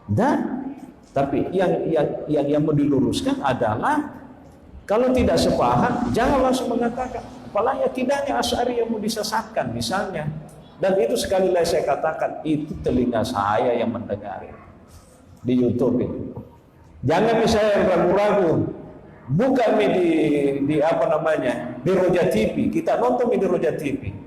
Dan tapi yang mau diluruskan adalah kalau tidak sepaham jangan langsung mengatakan. Apalagi akidahnya Asy'ari yang mau disesatkan misalnya. Dan itu sekali lagi saya katakan itu telinga saya yang mendengar di YouTube itu. Jangan misalnya ragu-ragu. Buka di apa namanya di Roja TV. Kita nonton di Roja TV.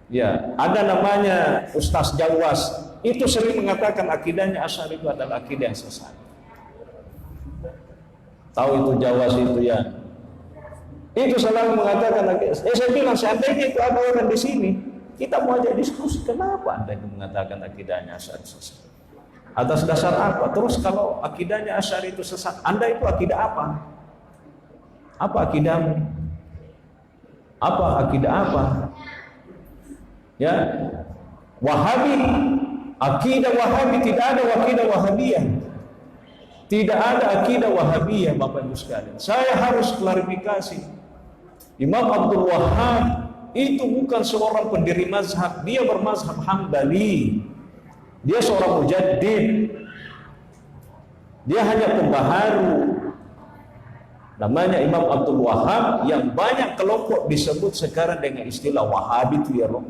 Ya, ada namanya Ustaz Jawas. Itu sering mengatakan akidahnya Asy'ari itu adalah akidah yang sesat. Tahu itu Jawas itu ya. Itu selalu mengatakan saya bilang seandainya itu ada orang di sini, kita mau ajak diskusi kenapa Anda itu mengatakan akidahnya Asy'ari sesat. Atas dasar apa? Terus kalau akidahnya Asy'ari itu sesat, Anda itu akidah apa? Apa akidahmu? Apa akidah apa? Ya, Wahabi, akidah Wahabi tidak ada akidah Wahabiyah. Tidak ada akidah Wahabiyah, Bapak Ibu sekalian. Saya harus klarifikasi. Imam Abdul Wahhab itu bukan seorang pendiri mazhab, dia bermazhab Hambali. Dia seorang mujaddid. Dia hanya pembaharu. Namanya Imam Abdul Wahhab, yang banyak kelompok disebut sekarang dengan istilah Wahabi itu ya loh.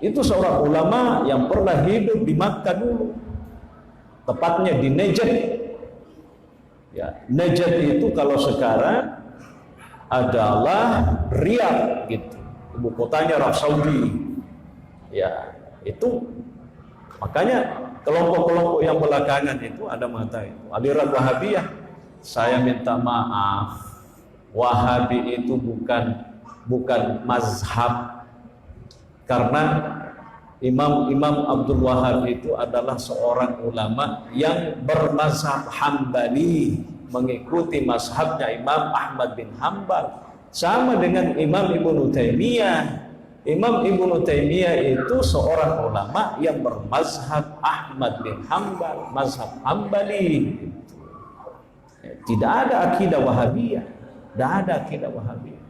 Itu seorang ulama yang pernah hidup di Makkah dulu. Tepatnya di Najd. Ya, Najd itu kalau sekarang adalah Riyadh gitu. Ibu kotanya Arab Saudi. Ya, itu makanya kelompok-kelompok yang belakangan itu ada mengatakan itu aliran Wahabiyah. Saya minta maaf, Wahabi itu bukan mazhab, karena Imam Abdul Wahhab itu adalah seorang ulama yang bermazhab Hambali, mengikuti mazhabnya Imam Ahmad bin Hanbal, sama dengan Imam Ibnu Taimiyah. Imam Ibnu Taimiyah itu seorang ulama yang bermazhab Ahmad bin Hanbal, mazhab Hambali. Tidak ada akidah Wahabiyah, tidak ada akidah Wahabiyah.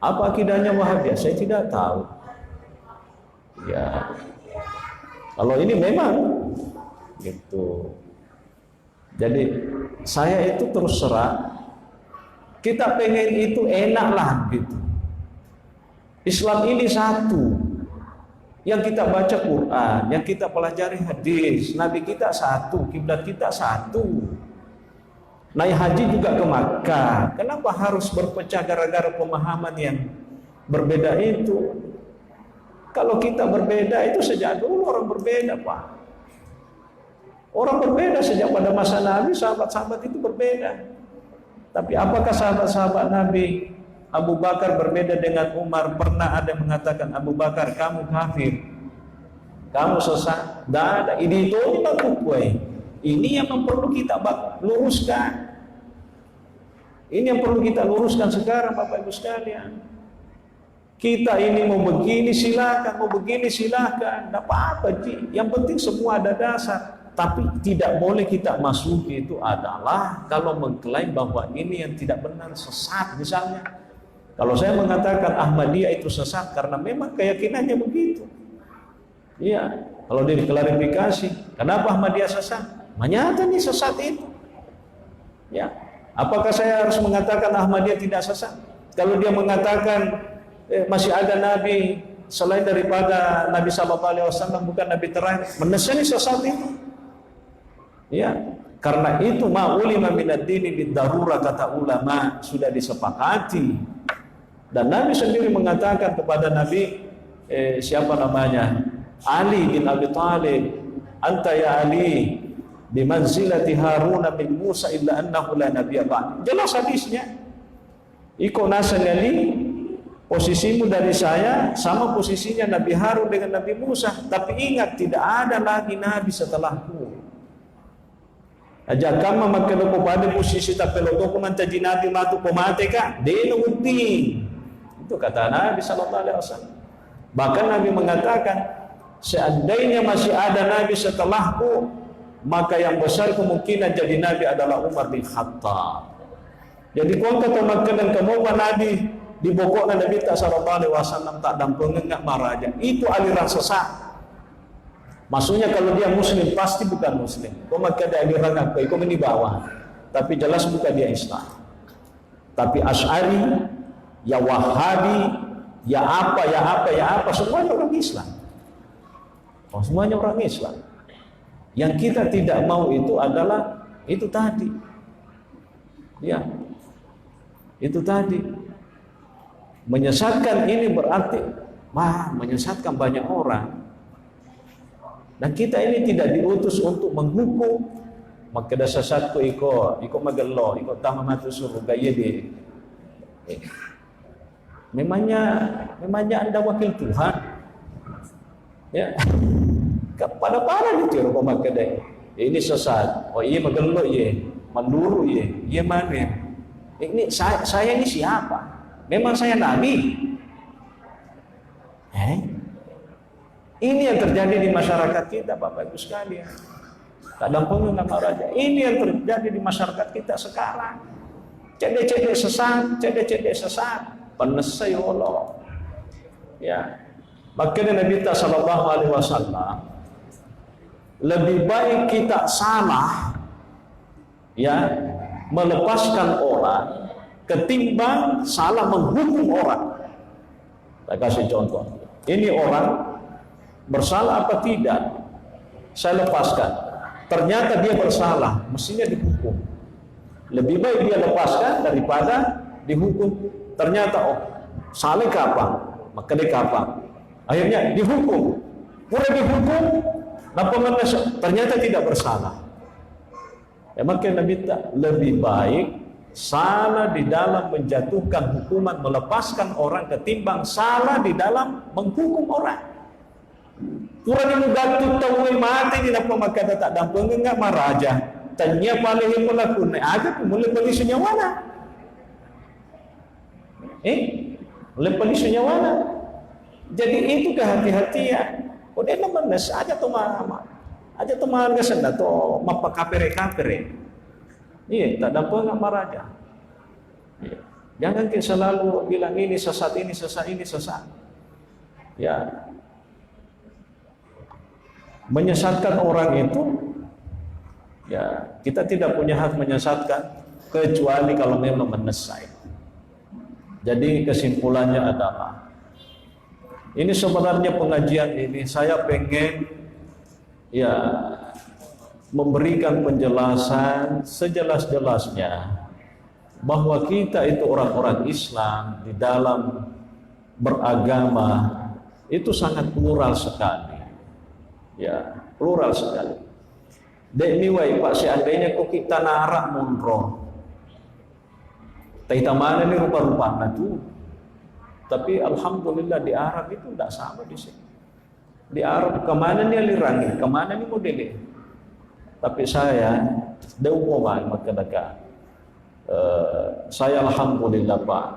Apa akidahnya Wahabiyah? Saya tidak tahu. Ya, kalau ini memang gitu. Jadi saya itu terus terang, kita pengen itu enak lah gitu. Islam ini satu, yang kita baca Quran, yang kita pelajari hadis, Nabi kita satu, kiblat kita satu. Naik haji juga ke Makkah. Kenapa harus berpecah gara-gara pemahaman yang berbeda itu? Kalau kita berbeda itu sejak dulu orang berbeda, Pak. Orang berbeda sejak pada masa Nabi, sahabat-sahabat itu berbeda. Tapi apakah sahabat-sahabat Nabi, Abu Bakar berbeda dengan Umar? Pernah ada yang mengatakan, Abu Bakar kamu kafir, kamu sesat? Tidak ada. Ini itu ini yang perlu kita luruskan. Ini yang perlu kita luruskan sekarang, Bapak Ibu sekalian. Kita ini mau begini silakan, mau begini silakan, tidak apa-apa. Yang penting semua ada dasar. Tapi tidak boleh kita masuki itu adalah kalau mengklaim bahwa ini yang tidak benar, sesat misalnya. Kalau saya mengatakan Ahmadiyah itu sesat karena memang keyakinannya begitu. Iya, kalau dia diklarifikasi, kenapa Ahmadiyah sesat? Menyata nih sesat itu. Ya, apakah saya harus mengatakan Ahmadiyah tidak sesat? Kalau dia mengatakan masih ada nabi selain daripada Nabi SAW, bukan nabi terakhir, menasani sesat itu. Ya, karena itu ma'ulima minad dini bidarurah, kata ulama, sudah disepakati. Dan Nabi sendiri mengatakan kepada Nabi siapa namanya? Ali bin Abi Thalib, anta ya Ali bimanzilati Harun bin Musa illa annahu la nabiyya ba'd. Jelas hadisnya. Iko nasan Ali, posisimu dari saya sama posisinya Nabi Harun dengan Nabi Musa, tapi ingat tidak ada lagi nabi setelahku. Aja kama makelo ko pada posisi tapeloto ko man taji nabi matu pemate ka deno uddin. Itu kata Nabi sallallahu alaihi wasallam. Bahkan Nabi mengatakan, seandainya masih ada nabi setelahku, maka yang besar kemungkinan jadi nabi adalah Umar bin Khattab. Jadi kau kata makan dan kamu nabi di pokoknya Nabi sallallahu alaihi wasallam tak dampung enggak maraja. Itu aliran sesat. Maksudnya kalau dia muslim pasti bukan muslim. Kau maka ada aliran apa? Kau ini bawah. Tapi jelas bukan dia Islam. Tapi Asy'ari, ya Wahabi, ya apa, semuanya orang Islam. Oh, semuanya orang Islam. Yang kita tidak mau itu adalah itu tadi. Ya. Itu tadi. Menyesatkan ini berarti menyesatkan banyak orang. Dan kita ini tidak diutus untuk menghukum. Maka dah sesatku iko magelo, iko tama matu suruh gaya di. Memangnya Anda wakil Tuhan. Ya. Pada ditiru maka deh. Ini sesat. Oh iya magelo ye, manduru ye, iya mana? Ini saya ini siapa? Memang saya nabi. Ini yang terjadi di masyarakat kita, Bapak Ibu sekalian. Tak dampung nama raja. Ini yang terjadi di masyarakat kita sekarang. Cedek-cedek sesat, penesai Allah. Ya. Makanya Nabi sallallahu alaihi wasallam lebih baik kita salah ya melepaskan orang ketimbang salah menghukum orang. Saya kasih contoh. Ini orang bersalah apa tidak? Saya lepaskan. Ternyata dia bersalah, mestinya dihukum. Lebih baik dia lepaskan daripada dihukum. Ternyata salah kapan? Maka dia kapan? Akhirnya dihukum. Pura dihukum, ternyata tidak bersalah. Ya, maka Nabi lebih baik salah di dalam menjatuhkan hukuman, melepaskan orang ketimbang salah di dalam menghukum orang. Kurang yang gatuh tahu mati di dalam maka tak dampung enggak maraja. Tanya paling melakukan ada mulai polisi nyawana. Mulai polisi nyawana. Jadi itu kehati-hatian. Udah menes aja tuh mama. Aja tuh marga senda tuh mapa kapere. Iya, tak dampung enggak maraja. Iya. Jangan kita selalu bilang ini sesat. Ya. Menyesatkan orang itu ya kita tidak punya hak menyesatkan kecuali kalau memang menesai. Jadi kesimpulannya adalah ini sebenarnya pengajian ini saya pengen ya memberikan penjelasan sejelas-jelasnya bahwa kita itu orang-orang Islam di dalam beragama itu sangat plural sekali. Ya, plural sekali. Dek niwai Pak seandainya kok kita narak monro. Taita mana nih rupa-rupanya tuh. Tapi alhamdulillah di Arab itu tidak sama di sini. Di Arab kemana nih alirangi, kemana nih modelnya. Tapi saya deu maka dekat. Saya alhamdulillah Pak.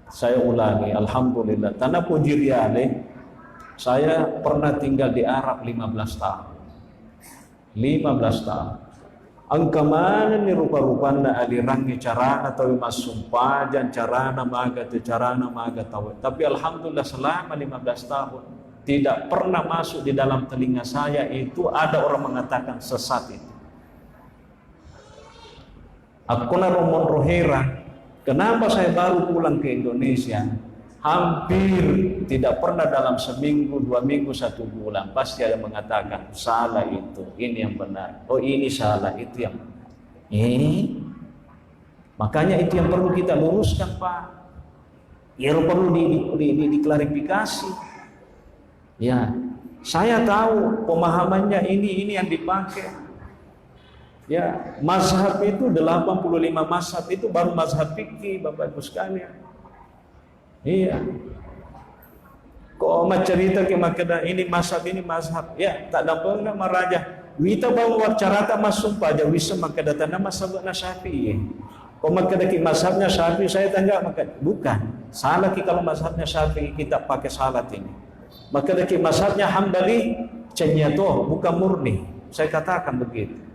Saya ulangi alhamdulillah. Tanah puji riale. Saya pernah tinggal di Arab 15 tahun. 15 tahun. Angka mana nih rupa-rupanya alirangi carana tahu masumpajan carana maga tahu. Tapi alhamdulillah selama 15 tahun tidak pernah masuk di dalam telinga saya itu ada orang mengatakan sesat itu. Aku naromon rohera. Kenapa saya baru pulang ke Indonesia? Hampir tidak pernah dalam seminggu, 2 minggu, 1 bulan pasti ada mengatakan salah itu, ini yang benar. Oh ini salah, itu yang benar. Makanya itu yang perlu kita luruskan Pak. Ya perlu diklarifikasi. Ya, saya tahu pemahamannya ini yang dipakai. Ya, mazhab itu 85 mazhab itu baru mazhab fikih Bapak Ibu sekalian. Iya. Kok cerita ke makada ini mazhab. Ya, tak dapat nak maraja. Wita bawa carata masuk pada wisa makada tanah mazhab na Syafi'i. Kok makada ki mazhabnya Syafi'i saya tanya maka bukan. Salah ki kalau mazhabnya Syafi'i kita pakai salat ini. Makada ki mazhabnya Hambali cenyato bukan murni. Saya katakan begitu.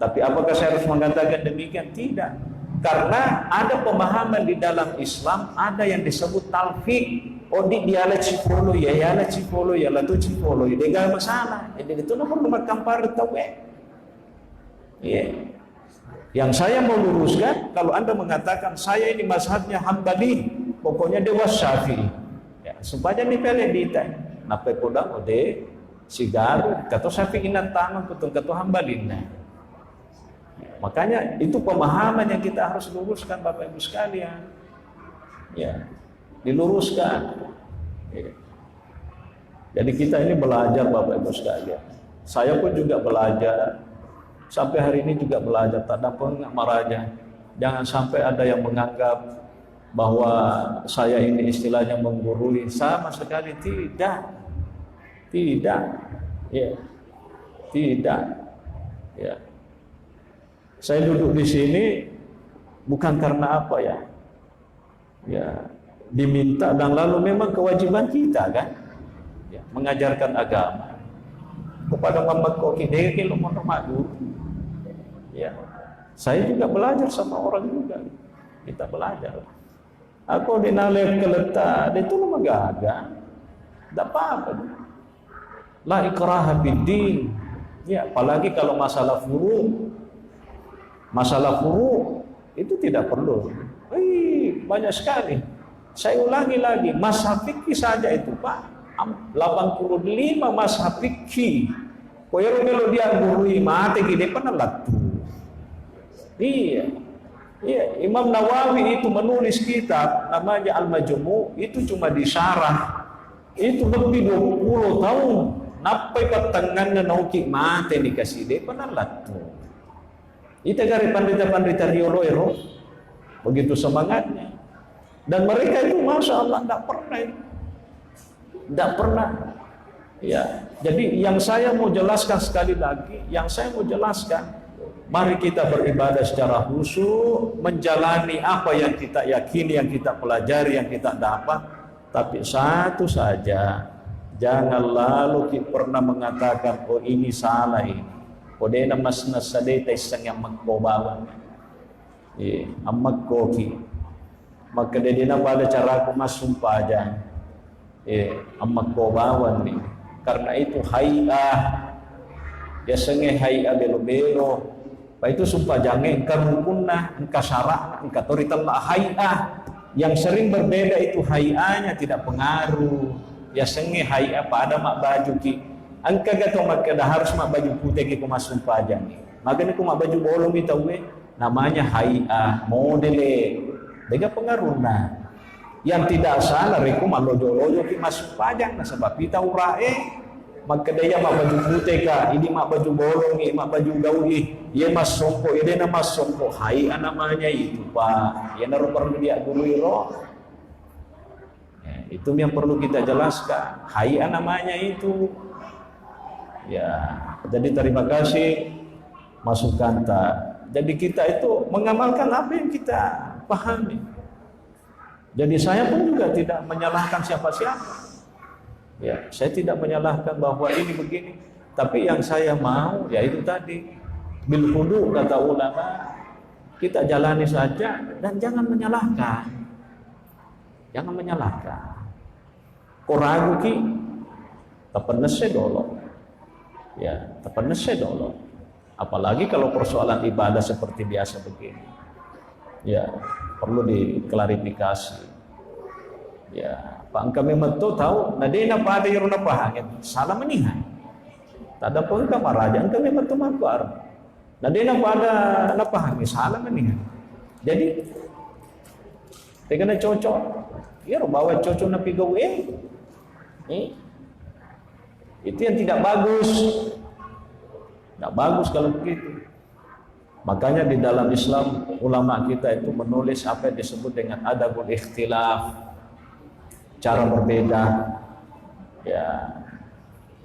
Tapi apakah saya harus mengatakan demikian? Tidak. Karena ada pemahaman di dalam Islam, ada yang disebut talfiq. Oh dia la cipolo ya la cipolo ya la tu cipolo ya dia masalah. Jadi itu nomor kampar tahu Iya. Yang saya mau luruskan, kalau Anda mengatakan saya ini mazhabnya Hambali, pokoknya dewas Syafi'i. Ya, supaya dipeleh dita. Napa kodang ode sigar kata Syafi'i nan tangan betul kata Hambali. Makanya itu pemahaman yang kita harus luruskan Bapak Ibu sekalian. Ya, diluruskan. Ya. Jadi kita ini belajar Bapak Ibu sekalian. Saya pun juga belajar. Sampai hari ini juga belajar. Tak dapat maraja. Jangan sampai ada yang menganggap bahwa saya ini istilahnya menggurui. Sama sekali tidak. Tidak. Ya. Tidak. Ya. Saya duduk di sini bukan karena apa ya, diminta dan lalu memang kewajiban kita kan, ya, mengajarkan agama. pada Muhammad Koki dia kilo madu. Ya, saya juga belajar sama orang juga. Kita belajar. Aku dinalih keletak, dia itu nama gagal. Tak apa-apa. La ikraha biddin. Ya, apalagi kalau masalah furu'. Masalah furu' itu tidak perlu. Banyak sekali. Saya ulangi lagi, mazhab fikih saja itu Pak. 85 mazhab fikih. Koyero melo dia gurui mate gede penalat tuh. Iya. Iya, Imam Nawawi itu menulis kitab namanya Al-Majmu', itu cuma disyarah. Itu lebih 20 tahun. Napai pertengahan nauki mate dikasih dia penalat tuh. Itu dari pandita-pandita Rioloero begitu semangatnya. Dan mereka itu Masya Allah tidak pernah. Ya, jadi yang saya mau jelaskan sekali lagi, mari kita beribadah secara khusyuk, menjalani apa yang kita yakini, yang kita pelajari, yang kita dapat. Tapi satu saja, jangan lalu kita pernah mengatakan, oh ini salah ini. Kodena mas nasadeta isang yang magkobawan. Amak koki. Maka dia pada cara aku masumpah aja. Amak kobawan nih. Karena itu hayah. Dia senge hayah belo-belo. Pak itu sumpah jangan engkau rukunna, engkau syarak, engkau toritallah hayah. Yang sering berbeda itu hayahnya tidak pengaruh. Ya senge hayah pada mak baju ki. Angka gato mak kada harus mak baju putih ki kumas sumpah aja nih. Makanya ku mak baju bolong itu namanya hayah modele. Dega pengaruh nah. Yang tidak salah reku malojo-lojo ki masuk pajak nah sebab kita urae maka dia mak baju putih ka ini mak baju bolong ini mak baju gauli ia mas songko ini nama songko hai namanya itu Pak ya naruh perlu dia guru itu yang perlu kita jelaskan hai namanya itu ya. Jadi terima kasih masukan tak. Jadi kita itu mengamalkan apa yang kita pahami. Jadi saya pun juga tidak menyalahkan siapa-siapa. Ya, saya tidak menyalahkan bahwa ini begini. Tapi yang saya mau, ya itu tadi. Bil hudu kata ulama, kita jalani saja dan jangan menyalahkan. Jangan menyalahkan. Koragu ki, tepenese dolo. Ya, tepenese dolo. Apalagi kalau persoalan ibadah seperti biasa begini. Ya, perlu diklarifikasi. Ya, Pak kami metu tahu, nadena pada yuruna pahangin, salah menihan. Tada pun kamaraja, kami metu makar. Nadena pada napahangin, salah menihan. Jadi, tegana cocok, ya bawa cocok na pigawe. Itu yang tidak bagus. Tidak bagus kalau begitu. Makanya di dalam Islam ulama kita itu menulis apa yang disebut dengan adabul ikhtilaf, cara berbeda. Ya,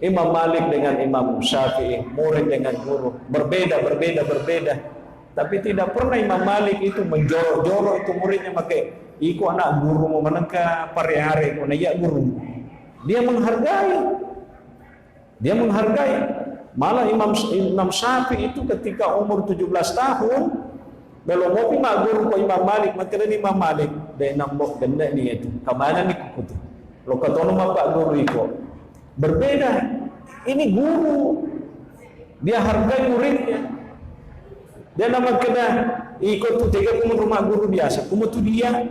Imam Malik dengan Imam Syafi'i, murid dengan guru, berbeda. Tapi tidak pernah Imam Malik itu menjorok-jorok itu muridnya pakai iku anak guru mau menengka pare-hari ko na ya guru. Dia menghargai. Malah Imam Syafi'i itu ketika umur 17 tahun belum ngopi mak guru ko Imam Malik, maka Imam Malik dari nambok ganda ni itu kamana ni kukutu lo katono mak guru iko berbeda. Ini guru, dia hargai muridnya. Dia nama kena ikut tu tiga kumur rumah guru biasa kumur tu dia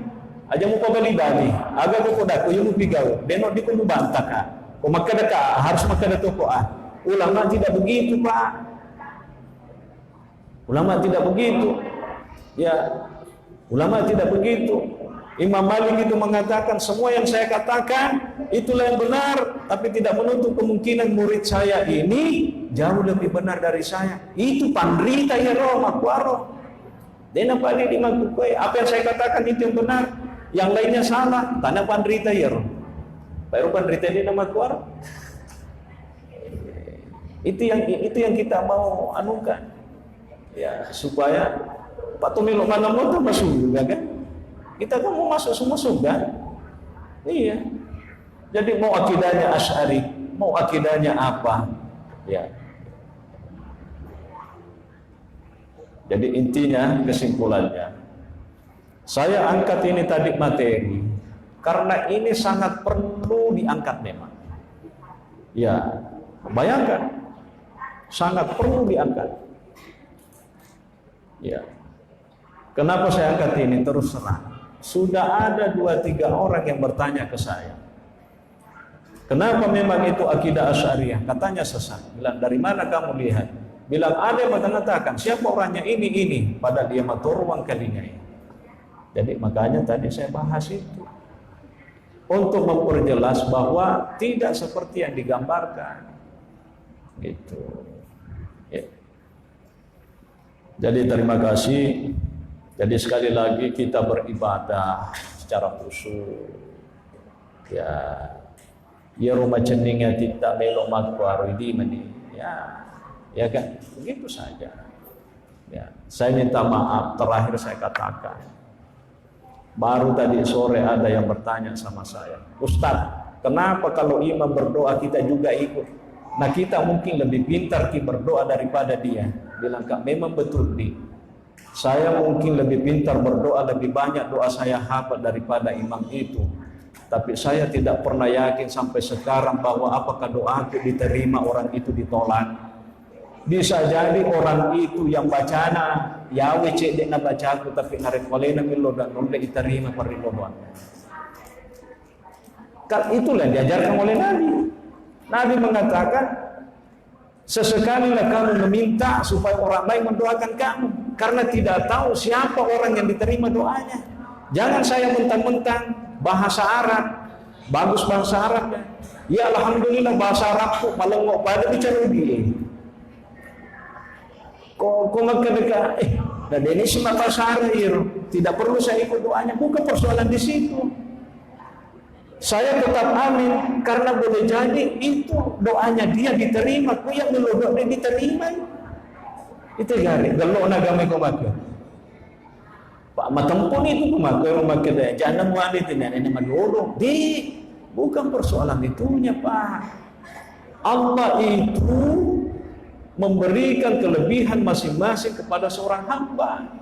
aja mau pabali-bali agak ko dako yung pigao denok di kumu bantaka ka ko makada ka harus makada to ko Ulama tidak begitu Pak. Ulama tidak begitu. Ya, ulama tidak begitu. Imam Malik itu mengatakan semua yang saya katakan itulah yang benar, tapi tidak menutup kemungkinan murid saya ini jauh lebih benar dari saya. Itu pandrita ya roh makwaro. Dena pali di magkukwe, apa yang saya katakan itu yang benar, yang lainnya salah. Tanah pandrita ya roh. Baru pandrita di nama makwaro. Itu yang kita mau anukan. Ya, supaya Pak Tomilo mana mau masuk juga kan? Kita kan mau masuk semua surga. Iya. Jadi mau akidahnya Asy'ari, mau akidahnya apa? Ya. Jadi intinya, kesimpulannya, saya angkat ini tadi materi karena ini sangat perlu diangkat memang. Ya, bayangkan, sangat perlu diangkat. Ya, kenapa saya angkat ini? Terus terang, sudah ada 2-3 orang yang bertanya ke saya, kenapa memang itu akidah Asy'ariyah? Katanya sesat. Bilang, dari mana kamu lihat? Bilang, ada yang mengatakan siapa orangnya ini, pada dia maturuang kalinya ini. Jadi makanya tadi saya bahas itu untuk memperjelas bahwa tidak seperti yang digambarkan, gitu. Ya. Jadi terima kasih. Jadi sekali lagi kita beribadah secara khusyuk. Ya rumah ceningnya tidak melok makbar di meni. Ya kan, begitu saja. Ya, saya minta maaf, terakhir saya katakan. Baru tadi sore ada yang bertanya sama saya, Ustaz, kenapa kalau imam berdoa kita juga ikut? Nah, kita mungkin lebih pintar berdoa daripada dia. Bilang, Kak, memang betul nih. Saya mungkin lebih pintar berdoa, lebih banyak doa saya hafal daripada imam itu. Tapi saya tidak pernah yakin sampai sekarang bahwa apakah doaku diterima, orang itu ditolak. Bisa jadi orang itu yang bacana Yahweh cek dek na bacaku tapi narik walena milo dan nolak diterima perilodoan. Itulah diajarkan oleh Nabi. Nabi mengatakan, sesekalilah kamu meminta supaya orang lain mendoakan kamu, karena tidak tahu siapa orang yang diterima doanya. Jangan saya mentang-mentang bahasa Arab, bagus bahasa Arabnya. Ya alhamdulillah bahasa Arabku malengok pada bicara dia. Kok dekat dan ini cuma bahasa Arab, tidak perlu saya ikut doanya. Bukan persoalan di situ. Saya tetap amin karena boleh jadi itu doanya dia diterima, ku yang melodok dia diterima. Itu gari, galok nagame ko maka. Pak matampun itu memakai dia. Jangan wanita ini melodok. Bukan persoalan itunya, Pak. Allah itu memberikan kelebihan masing-masing kepada seorang hamba.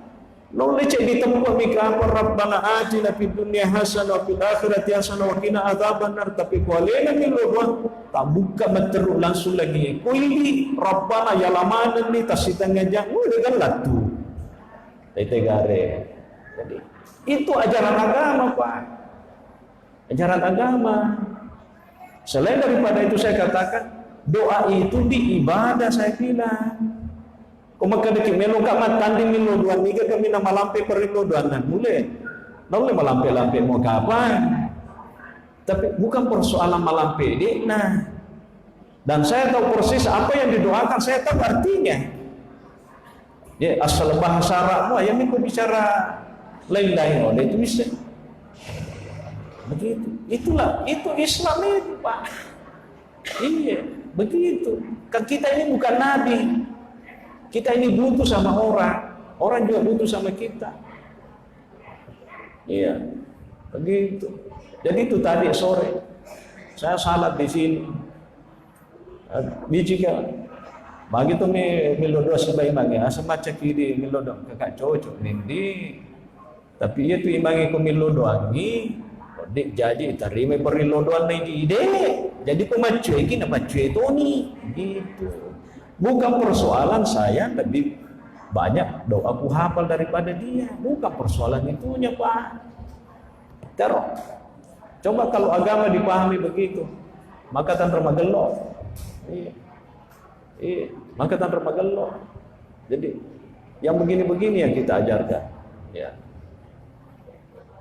Lalu cek di tempat mika Rabbana atina fid dunya hasanah wa fil akhirati hasanah wa qina adzabannar, tapi kualena milodwan tak buka menteruk langsung lagi. Kuili Rabbana ya lamanan ni tasitanya jang dengan latu. Tetegare. Jadi itu ajaran agama, Pak. Ajaran agama. Selain daripada itu saya katakan doa itu di ibadah, saya bilang. Kau maka deki melo kamat tanding miloduan niga kami nama lampe periloduan nan mulai. Boleh melampe-lampe mau kapan? Tapi bukan persoalan melampe nah. Dan saya tahu persis apa yang didoakan, saya tahu artinya. Ya asal bahasa Arabmu ya minggu bicara lain-lain oleh itu bisa. Begitu. Itu Islam itu, Pak. Iya, begitu. Kan kita ini bukan nabi. Kita ini butuh sama orang juga butuh sama kita. Iya, begitu. Jadi itu tadi sore saya salat di sini. Biji ka bagi tu milodo sebagai imbangi asa maca kiri milodo kakak cocok nindi. Tapi itu imbangi ko milodo angi. Dik jadi terima perilodoan lagi ide. Jadi pemacu iki na macu itu ni gitu. Bukan persoalan saya lebih banyak doaku hafal daripada dia. Bukan persoalan itunya, Pak. Terus coba kalau agama dipahami begitu, maka tanpa magelok. Iya. Maka tanpa magelok. Jadi yang begini-begini yang kita ajarkan. Ya.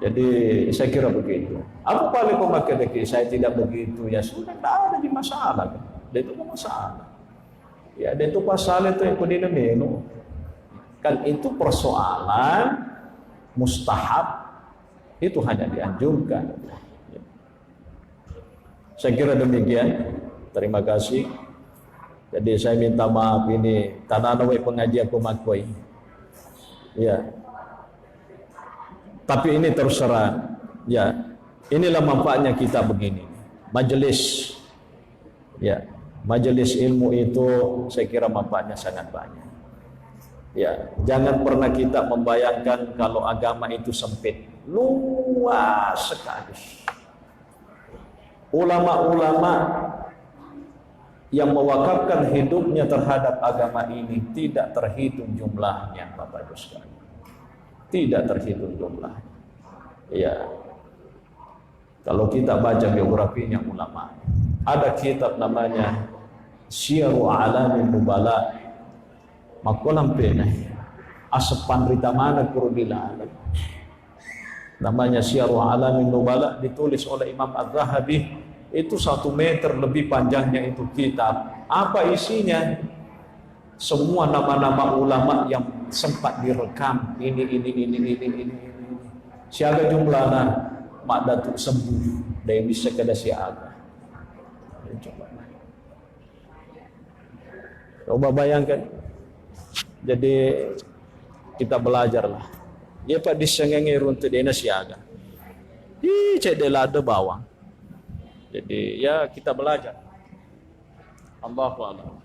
Jadi saya kira begitu. Apa paling pemakai deki saya tidak begitu, ya sudah tidak ada di masalah. Dan itu masalah. Ya, dan itu pasal itu yang kudina menu. Kan itu persoalan mustahab, itu hanya dianjurkan. Saya kira demikian. Terima kasih. Jadi saya minta maaf ini tananawai pengajian kumakoi. Ya. Tapi ini terus terang. Ya. Inilah manfaatnya kita begini. Majelis. Ya. Majelis ilmu itu saya kira manfaatnya sangat banyak. Ya, jangan pernah kita membayangkan kalau agama itu sempit, luas sekali. Ulama-ulama yang mewakafkan hidupnya terhadap agama ini tidak terhitung jumlahnya, Bapak Ibu sekalian. Tidak terhitung jumlahnya. Ya. Kalau kita baca biografinya ulama, ada kitab namanya Syiaru Alamin Nubala. Makolam pena asepan rita mana kurudila. Namanya Syiaru Alamin Nubala, ditulis oleh Imam Az-Zahabi. Itu 1 meter lebih panjangnya itu kitab. Apa isinya? Semua nama-nama ulama yang sempat direkam. Ini. Siaga jumlahnya mak datuk sembuh dari bisa kada siaga. Coba bayangkan. Jadi kita belajarlah. Ya Pak disengenge runtuh dena siaga. Cek de lada bawang. Jadi ya kita belajar. Allahu a'lam.